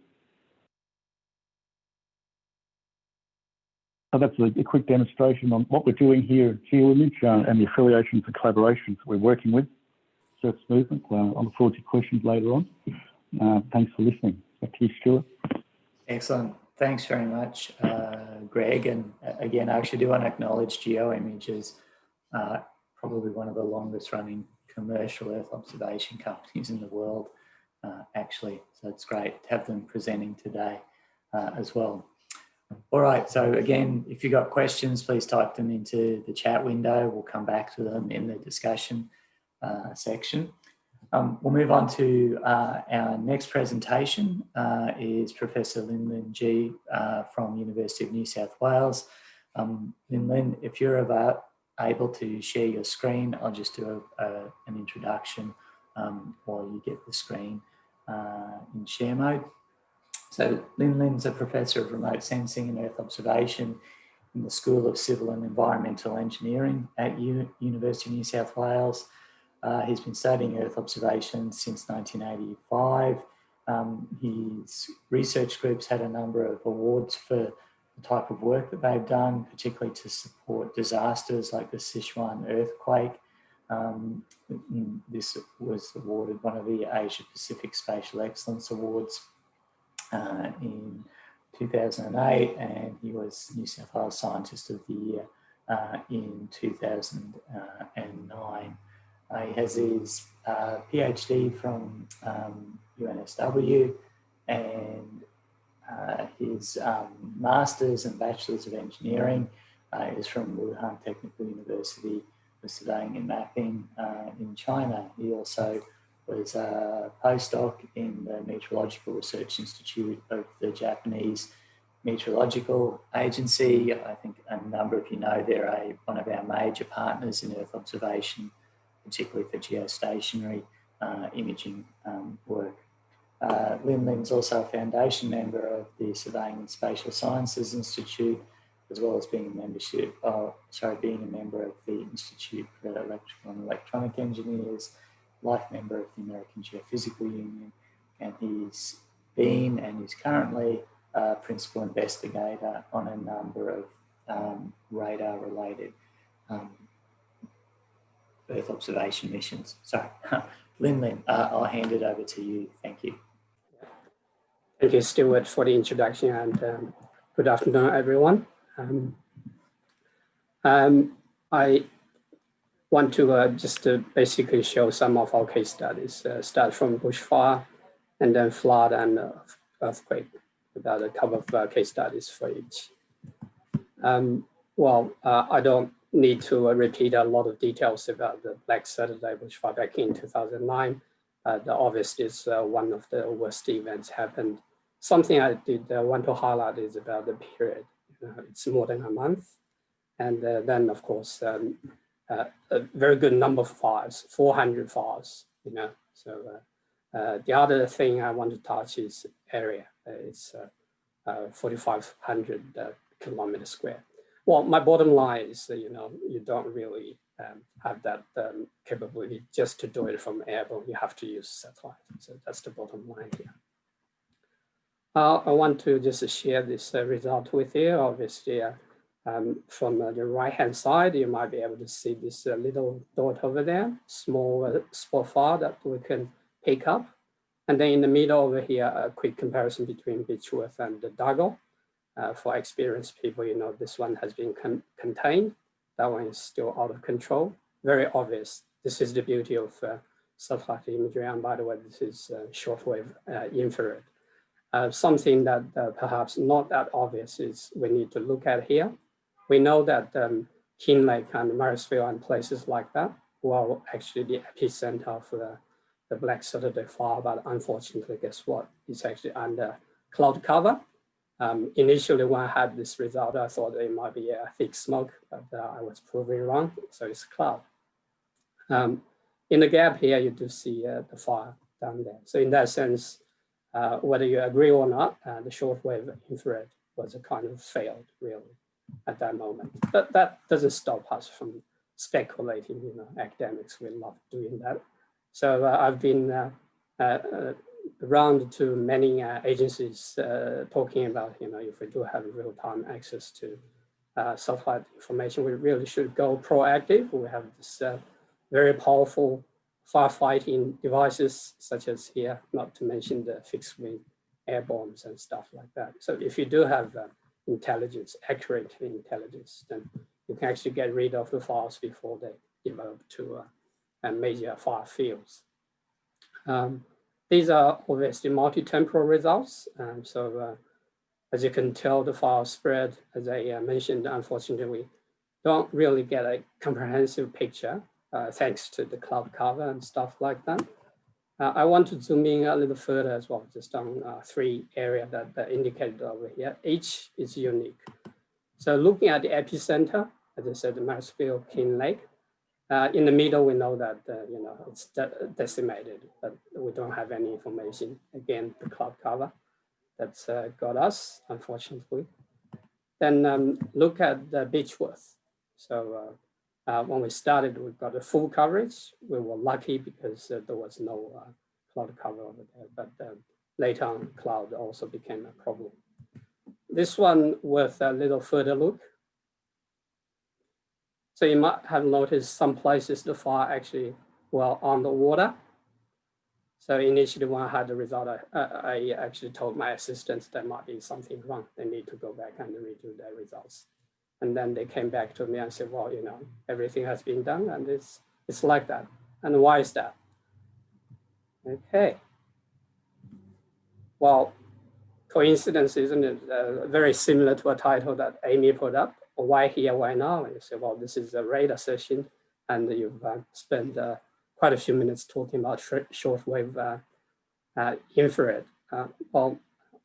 So that's a quick demonstration on what we're doing here at GeoImage and the affiliations and collaborations we're working with. Surface Movement. I look forward to questions later on. Thanks for listening. Back to you, Stuart. Excellent. Thanks very much, Greg. And again, I actually do want to acknowledge GeoImage as probably one of the longest running commercial Earth observation companies in the world, actually. So it's great to have them presenting today as well. All right, so again, if you've got questions, please type them into the chat window. We'll come back to them in the discussion section. We'll move on to our next presentation is Professor Lin Lin Ji from University of New South Wales. Lin Lin, if you're able to share your screen, I'll just do an introduction while you get the screen in share mode. So Lin Lin's a Professor of Remote Sensing and Earth Observation in the School of Civil and Environmental Engineering at University of New South Wales. He's been studying Earth observation since 1985. His research groups had a number of awards for the type of work that they've done, particularly to support disasters like the Sichuan earthquake. This was awarded one of the Asia Pacific Spatial Excellence Awards in 2008, and he was New South Wales Scientist of the Year in 2009. He has his PhD from UNSW and his Masters and Bachelors of Engineering is from Wuhan Technical University of Surveying and Mapping in China. He also was a postdoc in the Meteorological Research Institute of the Japanese Meteorological Agency. I think a number of you know they're one of our major partners in Earth observation, particularly for geostationary imaging work. Lin Lin's also a foundation member of the Surveying and Spatial Sciences Institute, as well as being a member of the Institute for Electrical and Electronic Engineers, life member of the American Geophysical Union, and he's been and is currently a principal investigator on a number of radar-related Earth observation missions. So, Lin Lin, I'll hand it over to you. Thank you. Thank you, Stuart, for the introduction, and good afternoon, everyone. I want to just basically show some of our case studies, start from bushfire and then flood and earthquake, about a couple of case studies for each. I don't need to repeat a lot of details about the Black Saturday bushfire back in 2009. The obvious is one of the worst events happened. Something I did want to highlight is about the period. It's more than a month. And then, of course, a very good number of fires, 400 fires, So the other thing I want to touch is area. It's 4,500 kilometers square. Well, my bottom line is, you don't really have that capability just to do it from airborne. You have to use satellite. So that's the bottom line here. I want to just share this result with you. Obviously, from the right-hand side, you might be able to see this little dot over there, small spot fire that we can pick up. And then in the middle over here, a quick comparison between Beechworth and the Dargle. For experienced people, you know, this one has been contained. That one is still out of control. Very obvious. This is the beauty of satellite imagery. And by the way, this is shortwave infrared. Something that perhaps not that obvious is we need to look at here. We know that Kinglake and Marysville and places like that were actually the epicenter of the Black Saturday fire, but unfortunately, guess what? It's actually under cloud cover. Initially, when I had this result, I thought it might be a thick smoke, but I was proven wrong, so it's cloud. In the gap here, you do see the fire down there. So in that sense, whether you agree or not, the shortwave infrared was a kind of failed, really, at that moment. But that doesn't stop us from speculating. You know, academics will love doing that. So I've been around to many agencies talking about, you know, if we do have real-time access to satellite information, we really should go proactive. We have this very powerful firefighting devices, such as here, not to mention the fixed-wing air bombs and stuff like that. So if you do have intelligence, accurate intelligence, then you can actually get rid of the fires before they develop to major fire fields. These are obviously multi-temporal results. As you can tell, the fire spread, as I mentioned, unfortunately, we don't really get a comprehensive picture thanks to the cloud cover and stuff like that. I want to zoom in a little further as well, just on 3 areas that are indicated over here. Each is unique. So looking at the epicenter, as I said, the Marysville Kinglake. In the middle, we know that you know, it's decimated, but we don't have any information. Again, the cloud cover that's got us, unfortunately. Then look at the Beechworth. So when we started, we got a full coverage. We were lucky because there was no cloud cover over there, but later on, cloud also became a problem. This one with a little further look. So you might have noticed some places the fire actually were on the water. So initially when I had the result, I actually told my assistants there might be something wrong. They need to go back and redo their results. And then they came back to me and said, well, you know, everything has been done and it's like that. And why is that? Okay. Well, coincidence, isn't it? Very similar to a title that Amy put up. Why here, why now? And you say, well, this is a radar session, and you've spent quite a few minutes talking about shortwave infrared. Well,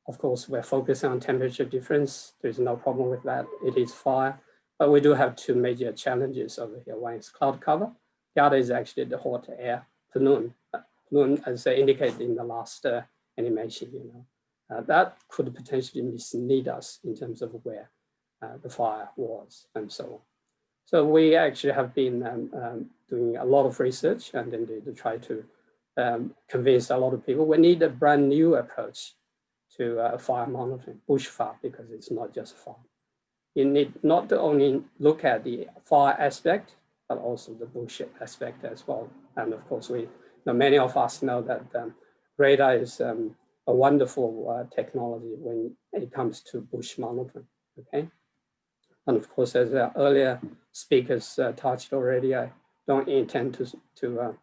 of course, we're focusing on temperature difference. There's no problem with that. It is fire, but we do have 2 major challenges over here. One is cloud cover. The other is actually the hot air balloon. Balloon, as I indicated in the last animation, you know, that could potentially mislead us in terms of where the fire was and so on. So we actually have been doing a lot of research and indeed to try to convince a lot of people we need a brand new approach to fire monitoring, bushfire, because it's not just fire. You need not to only look at the fire aspect, but also the bush aspect as well. And of course, many of us know that radar is a wonderful technology when it comes to bush monitoring, okay? And of course, as earlier speakers touched already, I don't intend to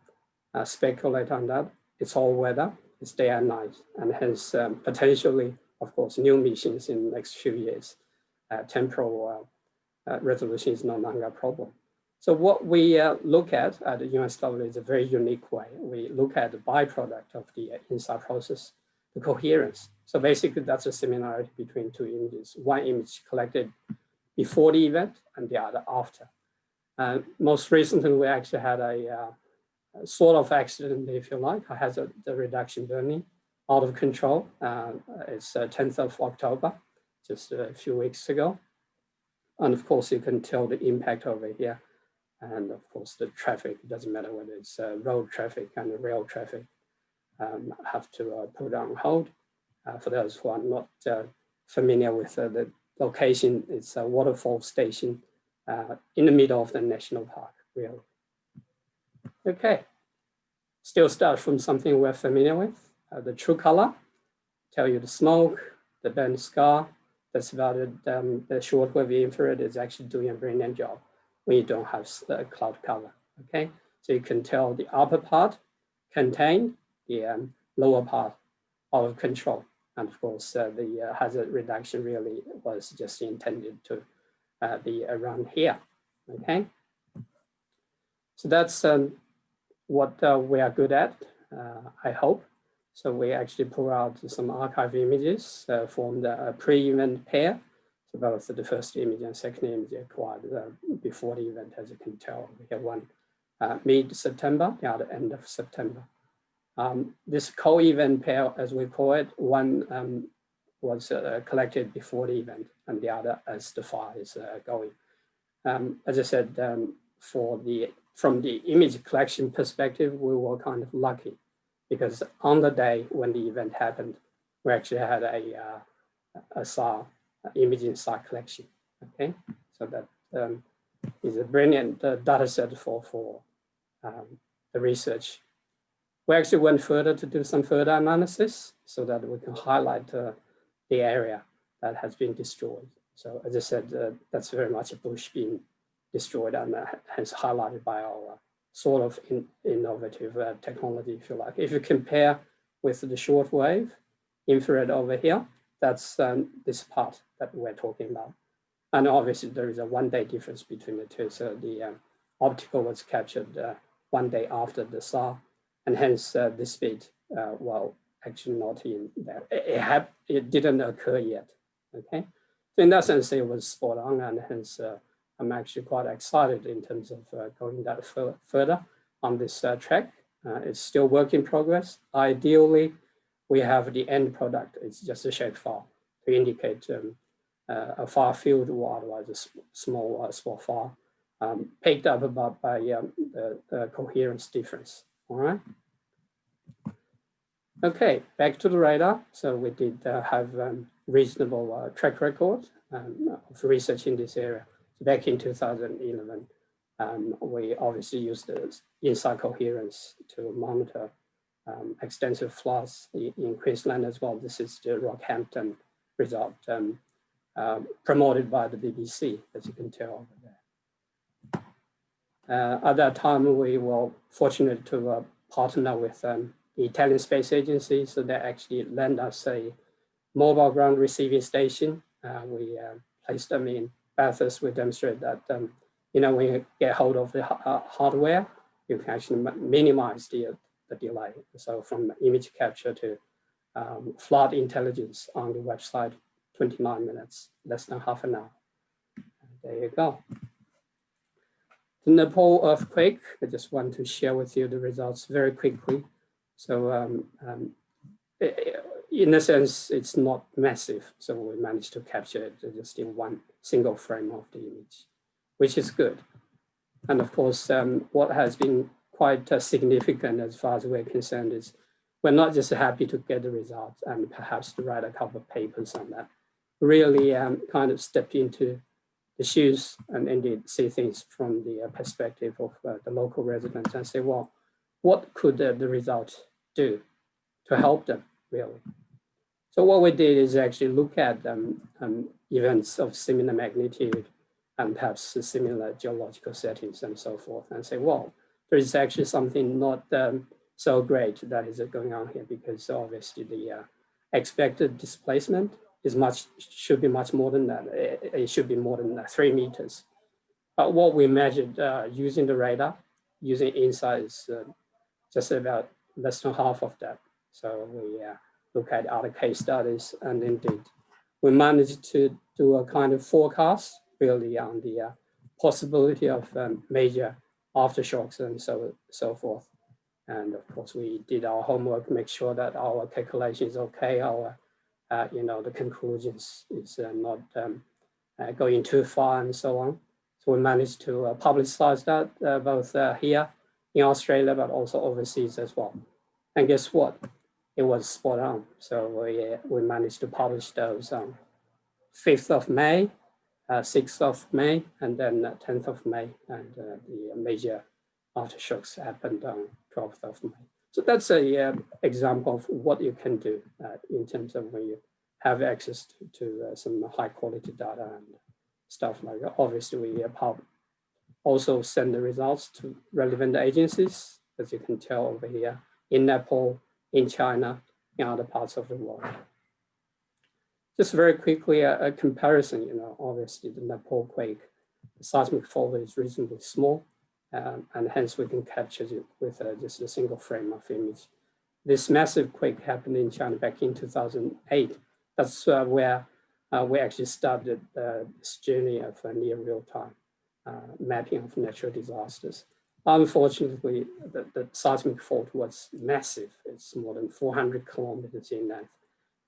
speculate on that. It's all weather, it's day and night, and hence potentially, of course, new missions in the next few years. Temporal resolution is no longer a problem. So what we look at the UNSW is a very unique way. We look at the byproduct of the InSAR process, the coherence. So basically, that's a similarity between 2 images. One image collected before the event and the other after. Most recently, we actually had a sort of accident, if you like, a hazard reduction burning out of control. It's 10th of October, just a few weeks ago. And of course, you can tell the impact over here. And of course, the traffic, it doesn't matter whether it's road traffic and rail traffic, have to put on hold. For those who are not familiar with the location, it's a waterfall station in the middle of the national park, really. Okay, still start from something we're familiar with. the true color, tell you the smoke, the burnt scar. That's about it. The shortwave infrared is actually doing a brilliant job when you don't have cloud cover, okay? So you can tell the upper part contained, the lower part out of control. And of course, the hazard reduction really was just intended to be around here, okay? So that's what we are good at, I hope. So we actually pull out some archive images from the pre-event pair. So both the first image and second image acquired before the event, as you can tell. We have one mid-September, the other end of September. This co-event pair, as we call it, one was collected before the event and the other as the fire is going. As I said, from the image collection perspective, we were kind of lucky because on the day when the event happened, we actually had a SAR imaging site collection, okay? So that is a brilliant data set for the research. We actually went further to do some further analysis so that we can highlight the area that has been destroyed. So as I said, that's very much a bush being destroyed and hence highlighted by our sort of innovative technology, if you like. If you compare with the shortwave infrared over here, that's this part that we're talking about. And obviously there is a 1 day difference between the two. So the optical was captured 1 day after the SAR, and hence this bit, well, actually not in there. It didn't occur yet, okay? So in that sense, it was spot on, and hence I'm actually quite excited in terms of going that further on this track. It's still work in progress. Ideally, we have the end product. It's just a shapefile to indicate a far field or otherwise a small far picked up about by the coherence difference, all right? Okay, back to the radar. So we did have reasonable track record of research in this area. So back in 2011, we obviously used the InSight coherence to monitor extensive floods in Queensland as well. This is the Rockhampton result promoted by the BBC, as you can tell over there. At that time, we were fortunate to partner with the Italian Space Agency, so they actually lent us a mobile ground receiving station. We placed them in Bathurst. We demonstrate that you know, when you get hold of the hardware, you can actually minimize the delay. So from image capture to flood intelligence on the website, 29 minutes, less than half an hour. There you go. The Nepal earthquake, I just want to share with you the results very quickly. So in a sense, it's not massive. So we managed to capture it just in one single frame of the image, which is good. And of course, what has been quite significant as far as we're concerned is we're not just happy to get the results and perhaps to write a couple of papers on that. Really kind of step into the shoes and indeed see things from the perspective of the local residents and say, well, what could the result do to help them, really? So what we did is actually look at events of similar magnitude and perhaps similar geological settings and so forth, and say, well, there is actually something not so great that is going on here, because obviously the expected displacement is should be much more than that. It should be more than 3 meters. But what we measured using the radar, using InSight, is just about less than half of that. So we look at other case studies, and indeed, we managed to do a kind of forecast really on the possibility of major aftershocks and so forth. And of course, we did our homework, make sure that our calculation is okay, our you know, the conclusions is not going too far and so on. So we managed to publicize that both here in Australia, but also overseas as well. And guess what? It was spot on. So we managed to publish those on 5th of May, 6th of May, and then 10th of May. And the major aftershocks happened on 12th of May. So that's a example of what you can do in terms of when you have access to some high quality data and stuff like that. Obviously, we also send the results to relevant agencies, as you can tell over here, in Nepal, in China, in other parts of the world. Just very quickly, a comparison, obviously the Nepal quake, the seismic fault is reasonably small, and hence we can capture it with just a single frame of image. This massive quake happened in China back in 2008. That's where we actually started this journey of near real-time mapping of natural disasters. Unfortunately, the seismic fault was massive. It's more than 400 kilometers in length.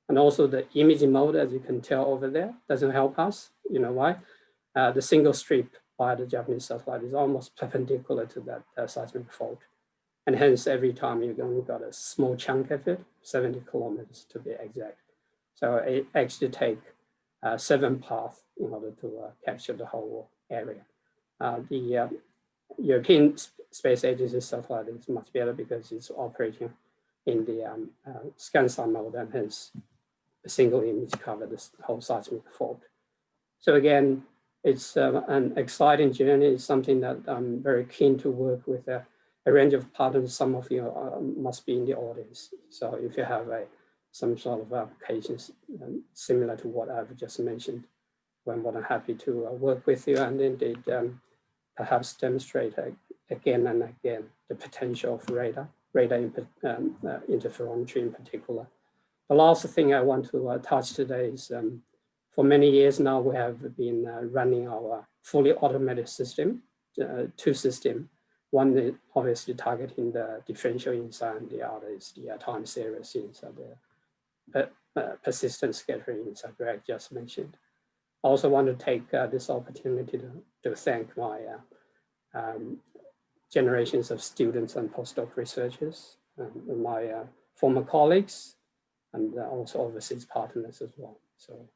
And also the imaging mode, as you can tell over there, doesn't help us. You know why? The single strip by the Japanese satellite is almost perpendicular to that seismic fault. And hence, every time you've only got a small chunk of it, 70 kilometers to be exact. So it actually takes 7 paths in order to capture the whole area. The European Space Agency satellite is much better because it's operating in the scan-side mode, and hence a single image covers this whole seismic fault. So again, it's an exciting journey. It's something that I'm very keen to work with a range of partners. Some of you must be in the audience. So if you have some sort of applications similar to what I've just mentioned, we're more than happy to work with you and indeed perhaps demonstrate again and again the potential of radar interferometry in particular. The last thing I want to touch today is for many years now, we have been running our fully automated system, 2 systems. One is obviously targeting the differential insight, and the other is the time series insight, the persistent scattering insight Greg just mentioned. I also want to take this opportunity to thank my generations of students and postdoc researchers, and my former colleagues, and also overseas partners as well. So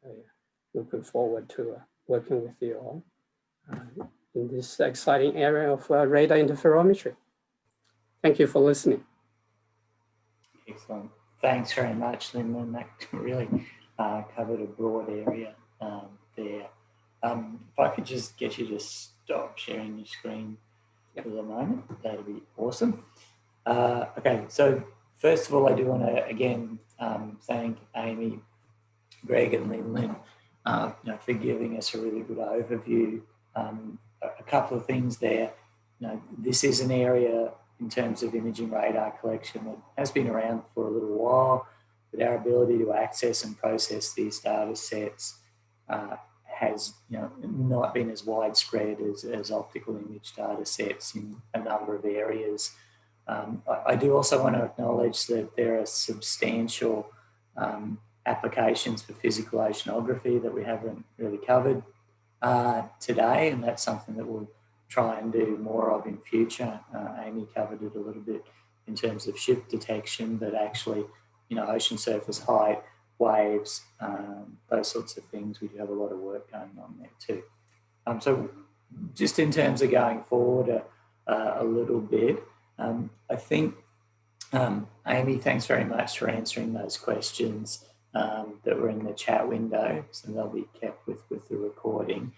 looking forward to working with you all in this exciting area of radar interferometry. Thank you for listening. Excellent. Thanks very much, Lyndon. That really covered a broad area there. If I could just get you to stop sharing your screen for the moment, that'd be awesome. Okay, so first of all, I do want to again thank Amy, Greg, and Lyndon for giving us a really good overview. A couple of things there. This is an area in terms of imaging radar collection that has been around for a little while, but our ability to access and process these data sets has not been as widespread as optical image data sets in a number of areas. I do also want to acknowledge that there are substantial applications for physical oceanography that we haven't really covered today, and that's something that we'll try and do more of in future. Amy covered it a little bit in terms of ship detection, but actually, ocean surface height, waves, those sorts of things. We do have a lot of work going on there too. So just in terms of going forward a little bit, I think, Amy, thanks very much for answering those questions that were in the chat window, so they'll be kept with the recording.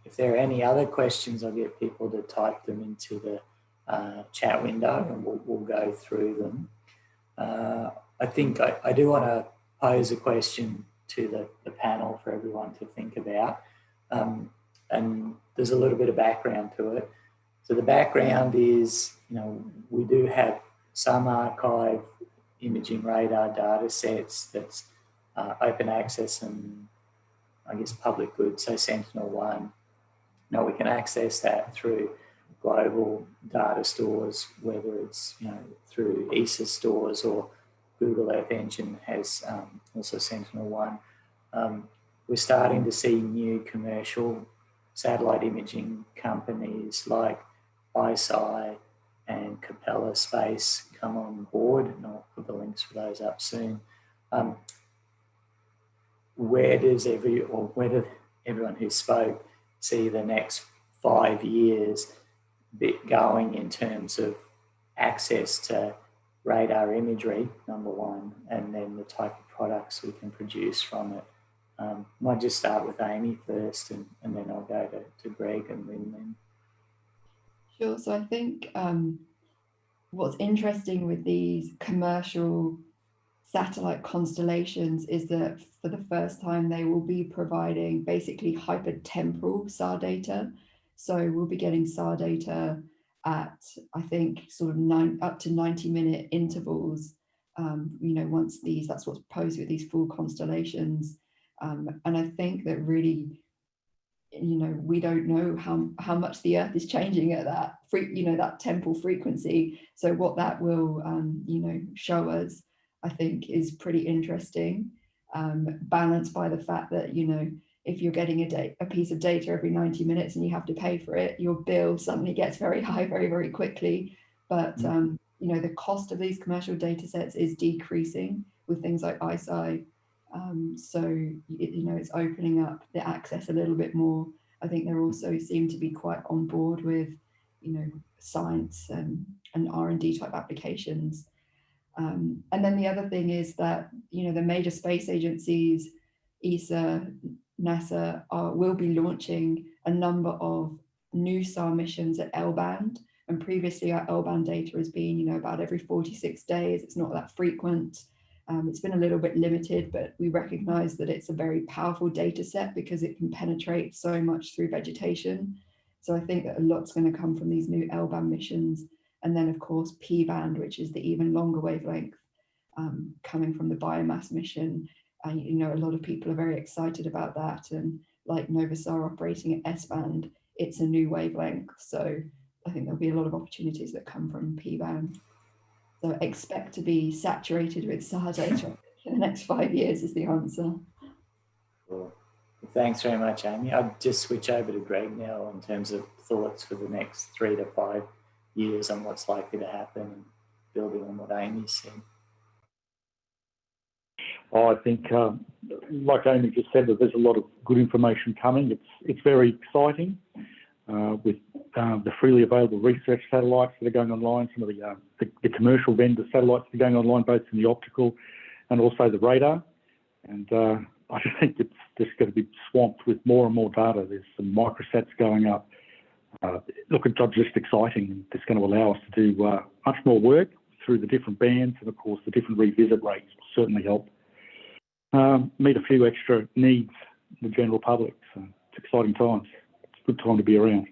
If there are any other questions, I'll get people to type them into the chat window, and we'll go through them. I think I do want to pose a question to the panel for everyone to think about, and there's a little bit of background to it. So the background is, we do have some archive imaging radar data sets that's open access and I guess public good, so Sentinel-1. We can access that through global data stores, whether it's through ESA stores or Google Earth Engine has also Sentinel-1. We're starting to see new commercial satellite imaging companies like ICEYE and Capella Space come on board, and I'll put the links for those up soon. Where does everyone who spoke see the next 5 years going in terms of access to radar imagery, number one, and then the type of products we can produce from it. Might just start with Amy first, and then I'll go to Greg and Lynn. Sure. So I think what's interesting with these commercial satellite constellations is that for the first time they will be providing basically hypertemporal SAR data. So we'll be getting SAR data at, I think, sort of up to 90-minute intervals. Once that's what's proposed with these full constellations. And I think that really, we don't know how much the Earth is changing at that temporal frequency. So what that will, show us, I think, is pretty interesting, balanced by the fact that, if you're getting a piece of data every 90 minutes and you have to pay for it, your bill suddenly gets very high very, very quickly. But, the cost of these commercial data sets is decreasing with things like ICEYE. So, it's opening up the access a little bit more. I think they also seem to be quite on board with, science and R&D type applications. And then the other thing is that, the major space agencies, ESA, NASA, will be launching a number of new SAR missions at L-band. And previously our L-band data has been, about every 46 days. It's not that frequent. It's been a little bit limited, but we recognize that it's a very powerful data set because it can penetrate so much through vegetation. So I think that a lot's going to come from these new L-band missions. And then, of course, P-band, which is the even longer wavelength, coming from the biomass mission. A lot of people are very excited about that. And like Novasar operating at S-band, it's a new wavelength. So I think there'll be a lot of opportunities that come from P-band. So expect to be saturated with SAR data in the next 5 years is the answer. Cool. Thanks very much, Amy. I'll just switch over to Greg now in terms of thoughts for the next 3 to 5 years on what's likely to happen and building on what Amy said. I think, like Amy just said, that there's a lot of good information coming. It's very exciting with the freely available research satellites that are going online, some of the commercial vendor satellites that are going online, both in the optical and also the radar. And I just think it's just going to be swamped with more and more data. There's some microsats going up. Look, it's just exciting, and it's going to allow us to do much more work through the different bands, and of course the different revisit rates will certainly help meet a few extra needs in the general public. So it's exciting times. It's a good time to be around.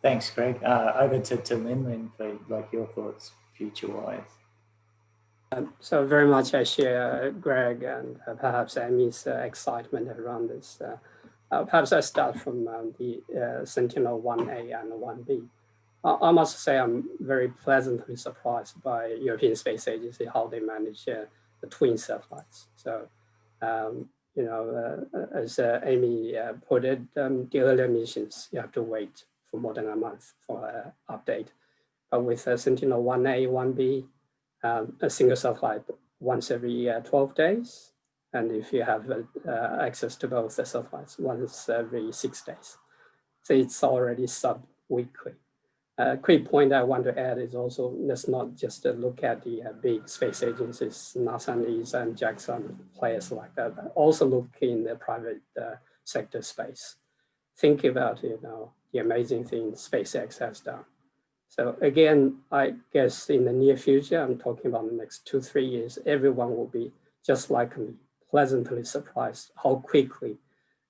Thanks, Greg. Over to Lynn for your thoughts future-wise. So very much I share Greg and perhaps Amy's excitement around this. Perhaps I start from the Sentinel-1A and 1B. I must say I'm very pleasantly surprised by European Space Agency, how they manage the twin satellites. So, as Amy put it, the earlier missions, you have to wait for more than a month for an update. But with Sentinel-1A, 1B, a single satellite once every 12 days. And if you have access to both the satellites, once every 6 days. So it's already sub-weekly. Quick point I want to add is also, let's not just look at the big space agencies, NASA and ESA and JAXA and players like that, but also look in the private sector space. Think about, the amazing things SpaceX has done. So again, I guess in the near future, I'm talking about the next 2-3 years, everyone will be just like me, pleasantly surprised how quickly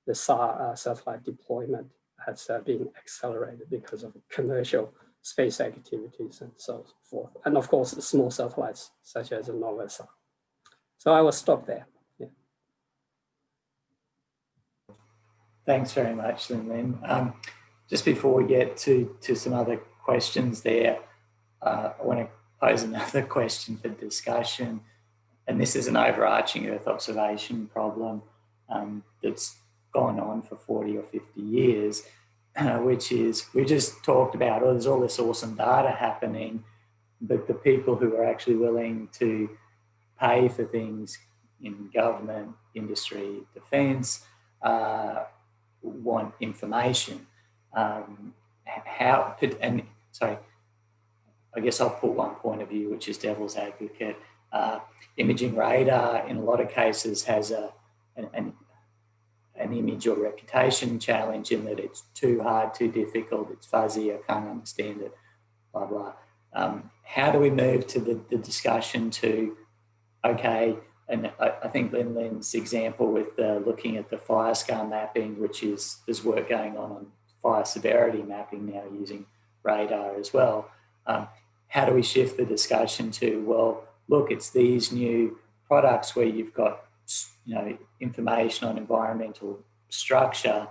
the SAR satellite deployment has been accelerated because of commercial space activities and so forth. And of course, small satellites such as Novasar. So I will stop there. Yeah. Thanks very much, Lynn. Just before we get to some other questions there, I want to pose another question for discussion. And this is an overarching Earth observation problem that's gone on for 40 or 50 years, which is, we just talked about, there's all this awesome data happening, but the people who are actually willing to pay for things in government, industry, defence, want information. I guess I'll put one point of view, which is devil's advocate. Imaging radar in a lot of cases has an image or reputation challenge in that it's too hard, too difficult, it's fuzzy, I can't understand it, blah, blah. How do we move to the discussion to, okay, and I think Lin's example with looking at the fire scar mapping, which is, there's work going on fire severity mapping now using radar as well. How do we shift the discussion to, well, look, it's these new products where you've got, information on environmental structure,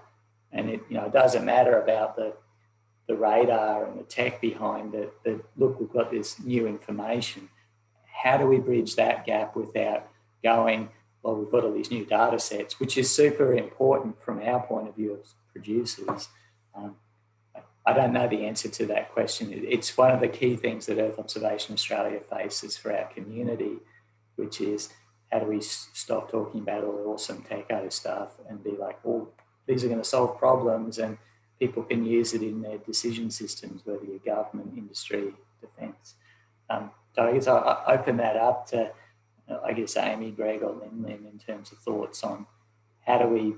and it doesn't matter about the radar and the tech behind it, that look, we've got this new information. How do we bridge that gap without going, well, we've got all these new data sets, which is super important from our point of view as producers. I don't know the answer to that question. It's one of the key things that Earth Observation Australia faces for our community, which is how do we stop talking about all the awesome techo stuff and be like, oh, these are going to solve problems and people can use it in their decision systems, whether you're government, industry, defence. So I guess I'll open that up to, I guess, Amy, Greg or Lin in terms of thoughts on how do we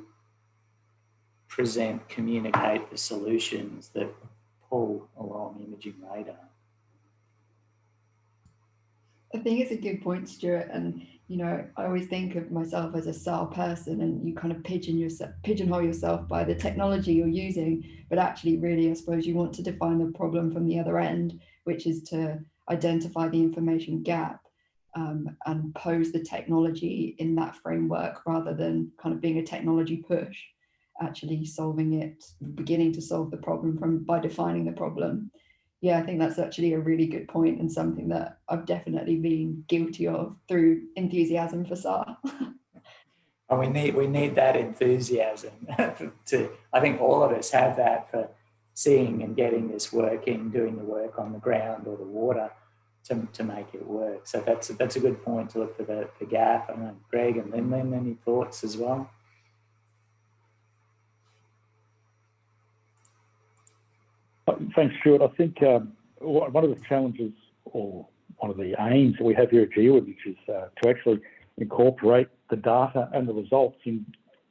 present, communicate the solutions that pull along imaging radar. I think it's a good point, Stuart. And, I always think of myself as a SAR person, and you kind of pigeonhole yourself by the technology you're using. But actually, really, I suppose you want to define the problem from the other end, which is to identify the information gap and pose the technology in that framework rather than kind of being a technology push, actually solving it, beginning to solve the problem by defining the problem. Yeah, I think that's actually a really good point and something that I've definitely been guilty of through enthusiasm for SAR. And we need that enthusiasm to, I think all of us have that for seeing and getting this working, doing the work on the ground or the water to make it work. So that's a good point to look for the gap. I know, Greg and Lin, any thoughts as well? Thanks, Stuart. I think one of the challenges or one of the aims that we have here at GeoImage is to actually incorporate the data and the results and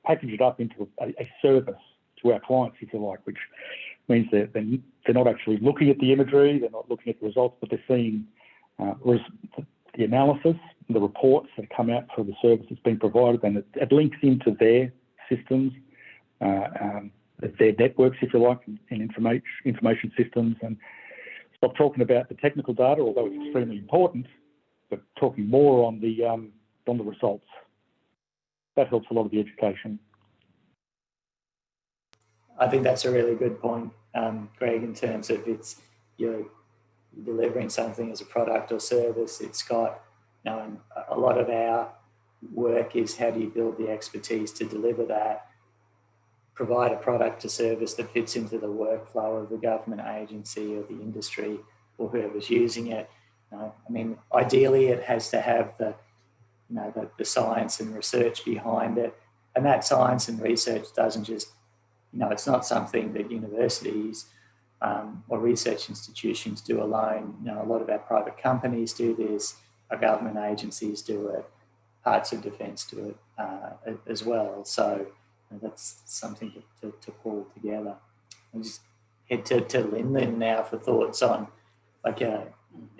package it up into a service to our clients, if you like, which means they're not actually looking at the imagery, they're not looking at the results, but they're seeing the analysis, the reports that come out for the service that's been provided, and it links into their systems, their networks, if you like, and information systems, and stop talking about the technical data, although it's extremely important, but talking more on the results. That helps a lot of the education. I think that's a really good point, Greg, in terms of you're delivering something as a product or service. It's got, a lot of our work is how do you build the expertise to deliver that, provide a product or service that fits into the workflow of the government agency or the industry or whoever's using it. Ideally it has to have the science and research behind it. And that science and research doesn't just, it's not something that universities or research institutions do alone. A lot of our private companies do this, our government agencies do it, parts of defence do it as well. So that's something to pull together. I'll just head to Lin now for thoughts on,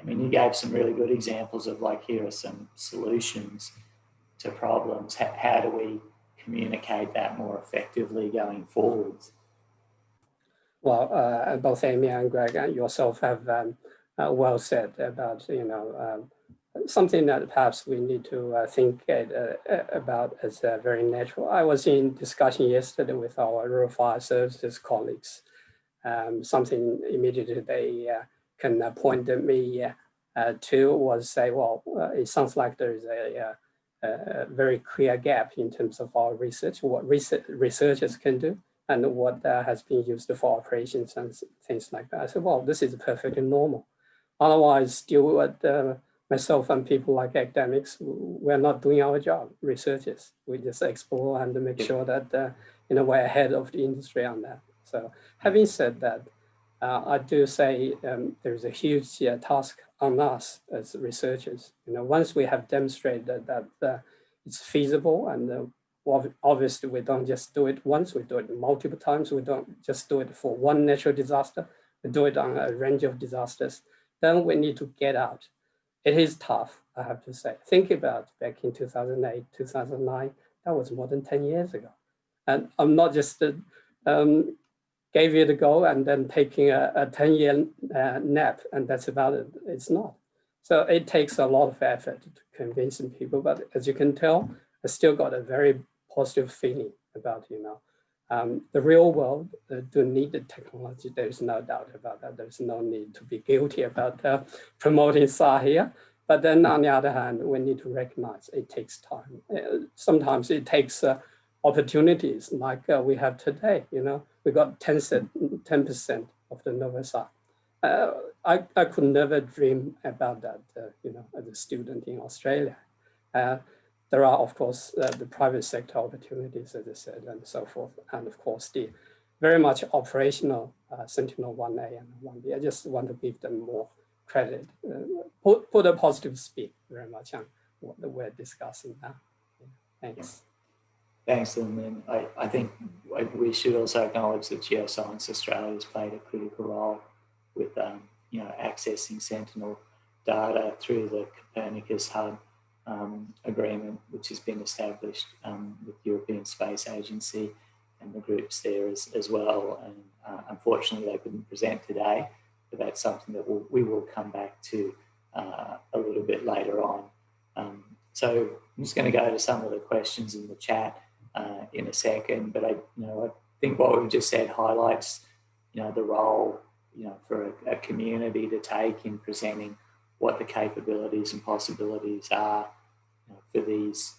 you gave some really good examples of here are some solutions to problems. How do we communicate that more effectively going forwards? Well, both Amy and Greg and yourself have well said about, something that perhaps we need to think about as very natural. I was in discussion yesterday with our rural fire services colleagues. Something immediately they can point me to was say, well, it sounds like there is a very clear gap in terms of our research, what researchers can do, and what has been used for operations and things like that. I said, well, this is perfectly normal. Otherwise, still at myself and people like academics, we're not doing our job, researchers. We just explore and make sure that we're ahead of the industry on that. So having said that, I do say there's a huge task on us as researchers. Once we have demonstrated that it's feasible, and obviously we don't just do it once, we do it multiple times. We don't just do it for one natural disaster, we do it on a range of disasters. Then we need to get out. It is tough, I have to say. Think about back in 2008, 2009, that was more than 10 years ago. And I'm not just gave it a go and then taking a 10-year nap and that's about it. It's not. So it takes a lot of effort to convincing people, but as you can tell, I still got a very positive feeling about, the real world do need the technology. There's no doubt about that. There's no need to be guilty about promoting SAR here. But then on the other hand, we need to recognize it takes time. Sometimes it takes opportunities like we have today. We got 10% of the NovaSAR. I could never dream about that, as a student in Australia. There are, of course, the private sector opportunities, as I said, and so forth. And of course, the very much operational Sentinel-1A and 1B. I just want to give them more credit, put a positive spin very much on what we're discussing now. Thanks. Thanks, Lin. I think we should also acknowledge that Geoscience Australia has played a critical role with accessing Sentinel data through the Copernicus Hub agreement, which has been established with the European Space Agency and the groups there as well. And unfortunately, they couldn't present today, but that's something that we will come back to a little bit later on. So I'm just going to go to some of the questions in the chat in a second, but I think what we've just said highlights, the role, for a community to take in presenting what the capabilities and possibilities are for these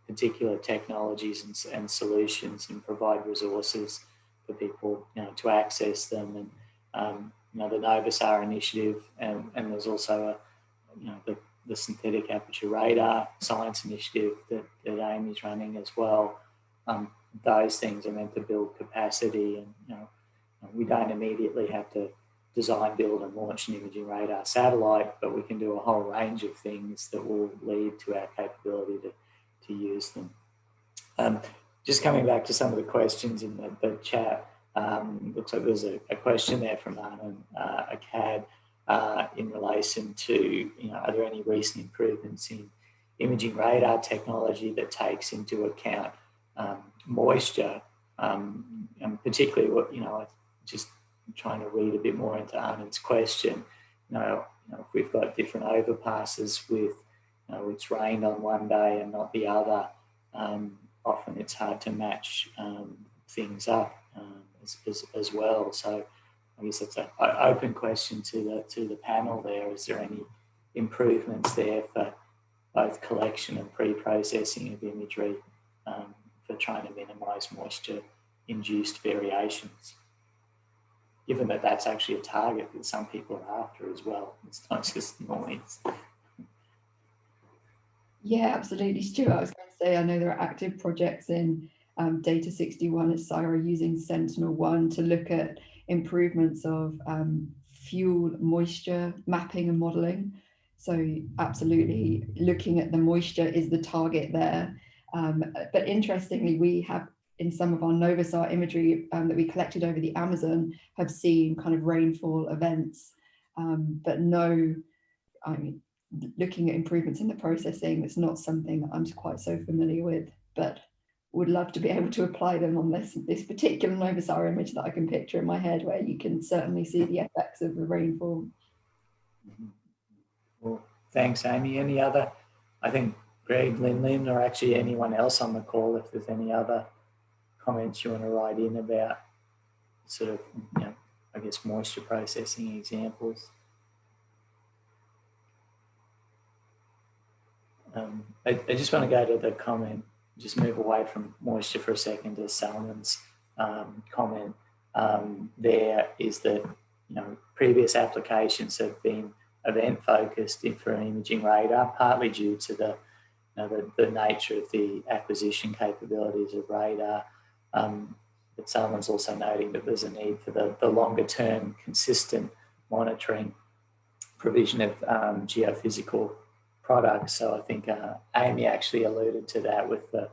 particular technologies and solutions, and provide resources for people to access them. And the NovaSAR initiative, and there's also the synthetic aperture radar science initiative that Amy's running as well. Those things are meant to build capacity, and we don't immediately have to design, build and launch an imaging radar satellite, but we can do a whole range of things that will lead to our capability to use them. Just coming back to some of the questions in the chat, looks like there's a question there from Arnon Akkad in relation to, are there any recent improvements in imaging radar technology that takes into account moisture, and particularly what, just trying to read a bit more into Arnon's question. If we've got different overpasses with, it's rained on one day and not the other, often it's hard to match things up as well. So I guess that's an open question to the panel there. Is there any improvements there for both collection and pre-processing of imagery for trying to minimise moisture-induced variations? Given that that's actually a target that some people are after as well. It's not just noise. Yeah, absolutely, Stuart. I was going to say, I know there are active projects in Data 61 at CSIRO using Sentinel-1 to look at improvements of fuel moisture mapping and modelling. So absolutely, looking at the moisture is the target there. But interestingly, we have in some of our NovaSAR imagery that we collected over the Amazon have seen kind of rainfall events, but no, looking at improvements in the processing, it's not something that I'm quite so familiar with, but would love to be able to apply them on this particular NovaSAR image that I can picture in my head, where you can certainly see the effects of the rainfall. Well, thanks, Amy. Any other, I think Greg, Lin, or actually anyone else on the call, if there's any other comments you want to write in about sort of, I guess, moisture processing examples. I just want to go to the comment, just move away from moisture for a second to Salman's comment. There is that, previous applications have been event focused for an imaging radar, partly due to the nature of the acquisition capabilities of radar. but someone's also noting that there's a need for the longer term consistent monitoring provision of geophysical products. So I think Amy actually alluded to that with the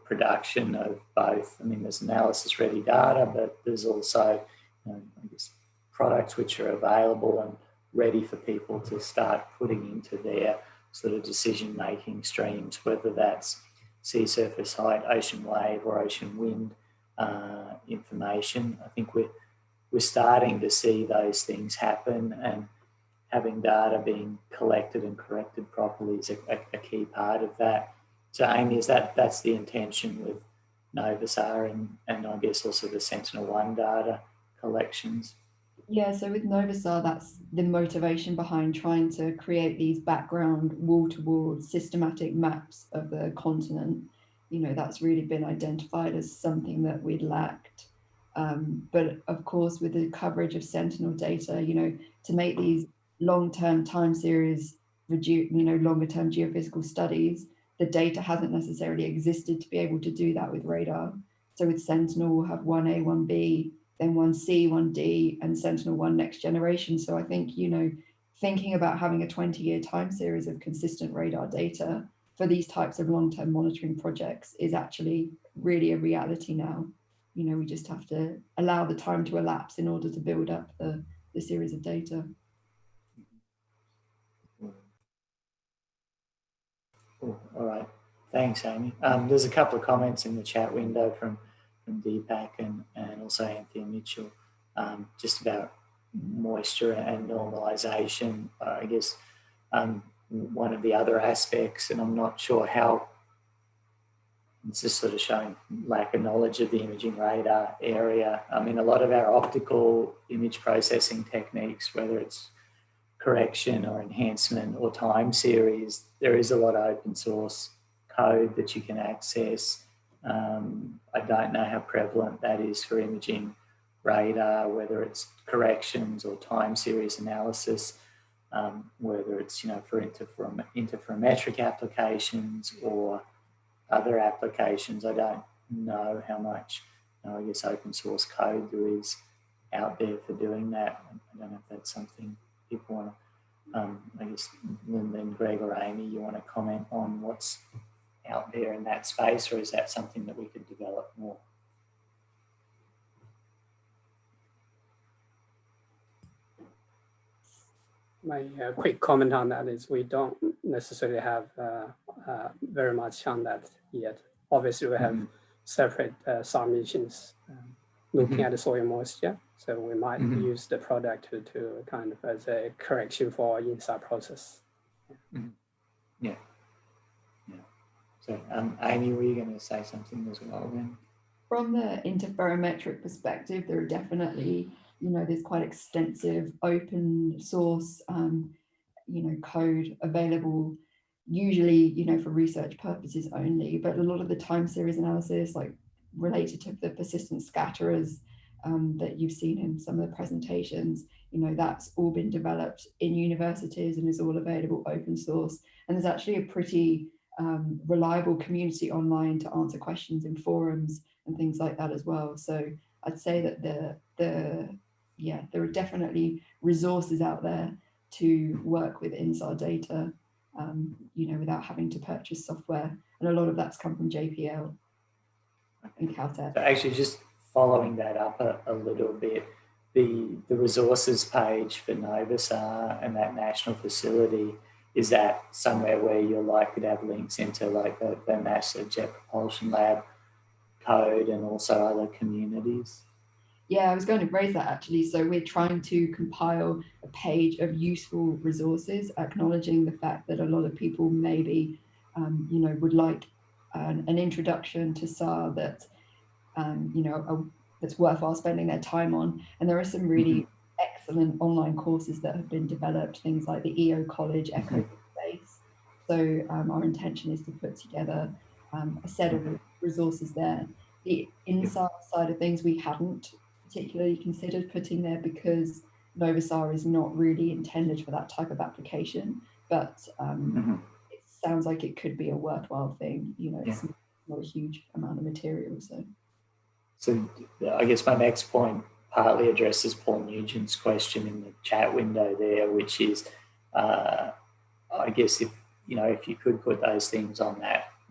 production of both. I mean, there's analysis ready data, but there's also I guess, products which are available and ready for people to start putting into their sort of decision making streams, whether that's sea surface height, ocean wave, or ocean wind information. I think we're starting to see those things happen, and having data being collected and corrected properly is a key part of that. So Amy, that's the intention with Novasar and I guess also the Sentinel-1 data collections? Yeah, so with Novasar, that's the motivation behind trying to create these background wall-to-wall systematic maps of the continent. You know, that's really been identified as something that we'd lacked. But of course, with the coverage of Sentinel data, you know, to make these long-term time series, longer-term geophysical studies, the data hasn't necessarily existed to be able to do that with radar. So with Sentinel, we'll have 1A, 1B, then 1C, 1D, and Sentinel-1 next generation. So I think, you know, thinking about having a 20-year time series of consistent radar data for these types of long-term monitoring projects is actually really a reality now. You know, we just have to allow the time to elapse in order to build up the series of data. Cool. All right. Thanks, Amy. There's a couple of comments in the chat window from Deepak and also Anthea Mitchell, just about moisture and normalisation. I guess one of the other aspects, and I'm not sure how, it's just sort of showing lack of knowledge of the imaging radar area. I mean, a lot of our optical image processing techniques, whether it's correction or enhancement or time series, there is a lot of open source code that you can access. I don't know how prevalent that is for imaging radar, whether it's corrections or time series analysis, whether it's, you know, for interferometric applications or other applications. I don't know how much, I guess, open source code there is out there for doing that. I don't know if that's something people want to, I guess, then Greg or Amy, you want to comment on what's out there in that space, or is that something that we could develop more? My quick comment on that is we don't necessarily have very much on that yet. Obviously, we have separate submissions looking at the soil moisture. So we might use the product to kind of as a correction for our InSAR process. Yeah. So Amy, were you going to say something as well then? From the interferometric perspective, there are definitely, you know, there's quite extensive open source, you know, code available, usually, you know, for research purposes only, but a lot of the time series analysis, like related to the persistent scatterers that you've seen in some of the presentations, you know, that's all been developed in universities and is all available open source. And there's actually a pretty reliable community online to answer questions in forums and things like that as well. So I'd say that there are definitely resources out there to work with InSAR data, you know, without having to purchase software. And a lot of that's come from JPL and Caltech. So actually, just following that up a little bit, the resources page for Novasar and that national facility, is that somewhere where you're likely to have links into like the NASA Jet Propulsion Lab code and also other communities? Yeah, I was going to raise that actually. So we're trying to compile a page of useful resources, acknowledging the fact that a lot of people maybe, you know, would like an introduction to SAR that, you know, that's worthwhile spending their time on. And there are some really excellent online courses that have been developed, things like the EO College Echo Space. So our intention is to put together a set of resources there. The InSAR side of things we hadn't particularly considered putting there because Novasar is not really intended for that type of application, but it sounds like it could be a worthwhile thing. You know, it's not a huge amount of material. So So I guess my next point partly addresses Paul Nugent's question in the chat window there, which is, I guess if you could put those things on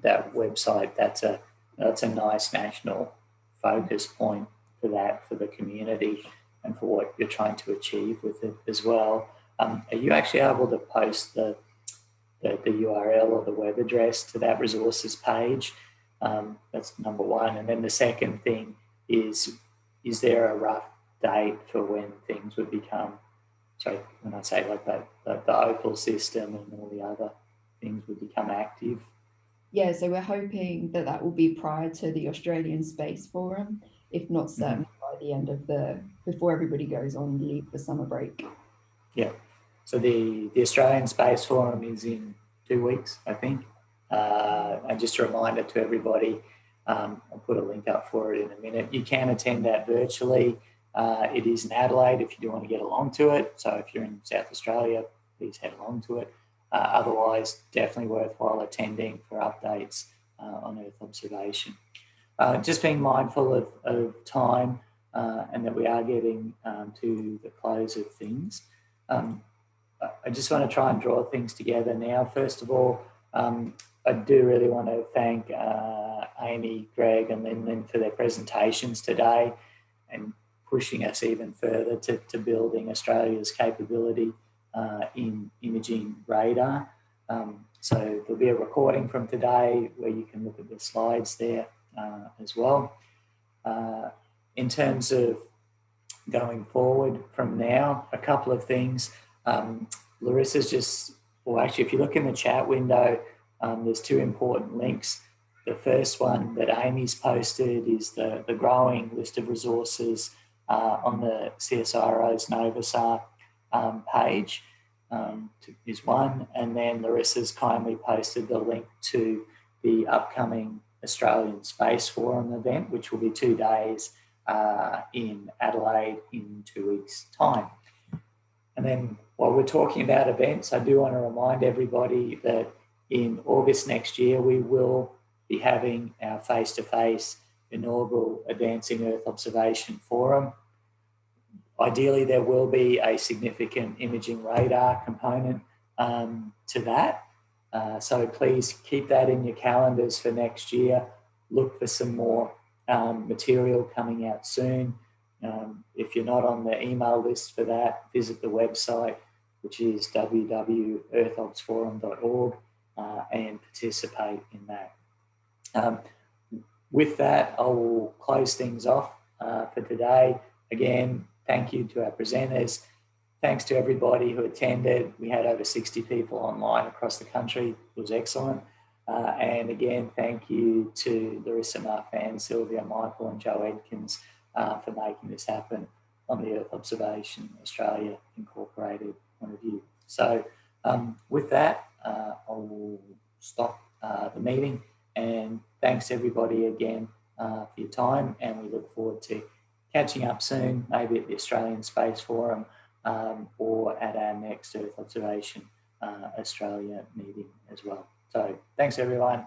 that website, that's a nice national focus point for the community and for what you're trying to achieve with it as well. Are you actually able to post the URL or the web address to that resources page? That's number one. And then the second thing is there a rough date for when things would become, so when I say like the Opal system and all the other things would become active? Yeah, so we're hoping that will be prior to the Australian Space Forum, if not certainly by the end of before everybody goes on leave for summer break. Yeah. So the Australian Space Forum is in 2 weeks, I think. And just a reminder to everybody, I'll put a link up for it in a minute. You can attend that virtually. It is in Adelaide if you do want to get along to it. So if you're in South Australia, please head along to it. Otherwise, definitely worthwhile attending for updates on Earth observation. Just being mindful of time and that we are getting to the close of things. I just want to try and draw things together now. First of all, I do really want to thank Amy, Greg and Lynn for their presentations today and pushing us even further to building Australia's capability in imaging radar. So there'll be a recording from today where you can look at the slides there as well. In terms of going forward from now, a couple of things. Larissa's actually, if you look in the chat window, there's 2 important links. The first one that Amy's posted is the growing list of resources on the CSIRO's Novasar page is one. And then Larissa's kindly posted the link to the upcoming Australian Space Forum event, which will be 2 days in Adelaide in 2 weeks' time. And then while we're talking about events, I do want to remind everybody that in August next year, we will be having our face-to-face inaugural Advancing Earth Observation Forum. Ideally, there will be a significant imaging radar component to that. So please keep that in your calendars for next year. Look for some more material coming out soon. If you're not on the email list for that, visit the website, which is www.earthobsforum.org, and participate in that. With that, I will close things off for today. Again, thank you to our presenters. Thanks to everybody who attended. We had over 60 people online across the country. It was excellent. And again, thank you to Larissa Marfan, Sylvia Michael and Joe Edkins for making this happen on the Earth Observation Australia Incorporated point of view. So with that, I will stop the meeting, and thanks everybody again for your time, and we look forward to catching up soon, maybe at the Australian Space Forum or at our next Earth Observation Australia meeting as well. So thanks everyone.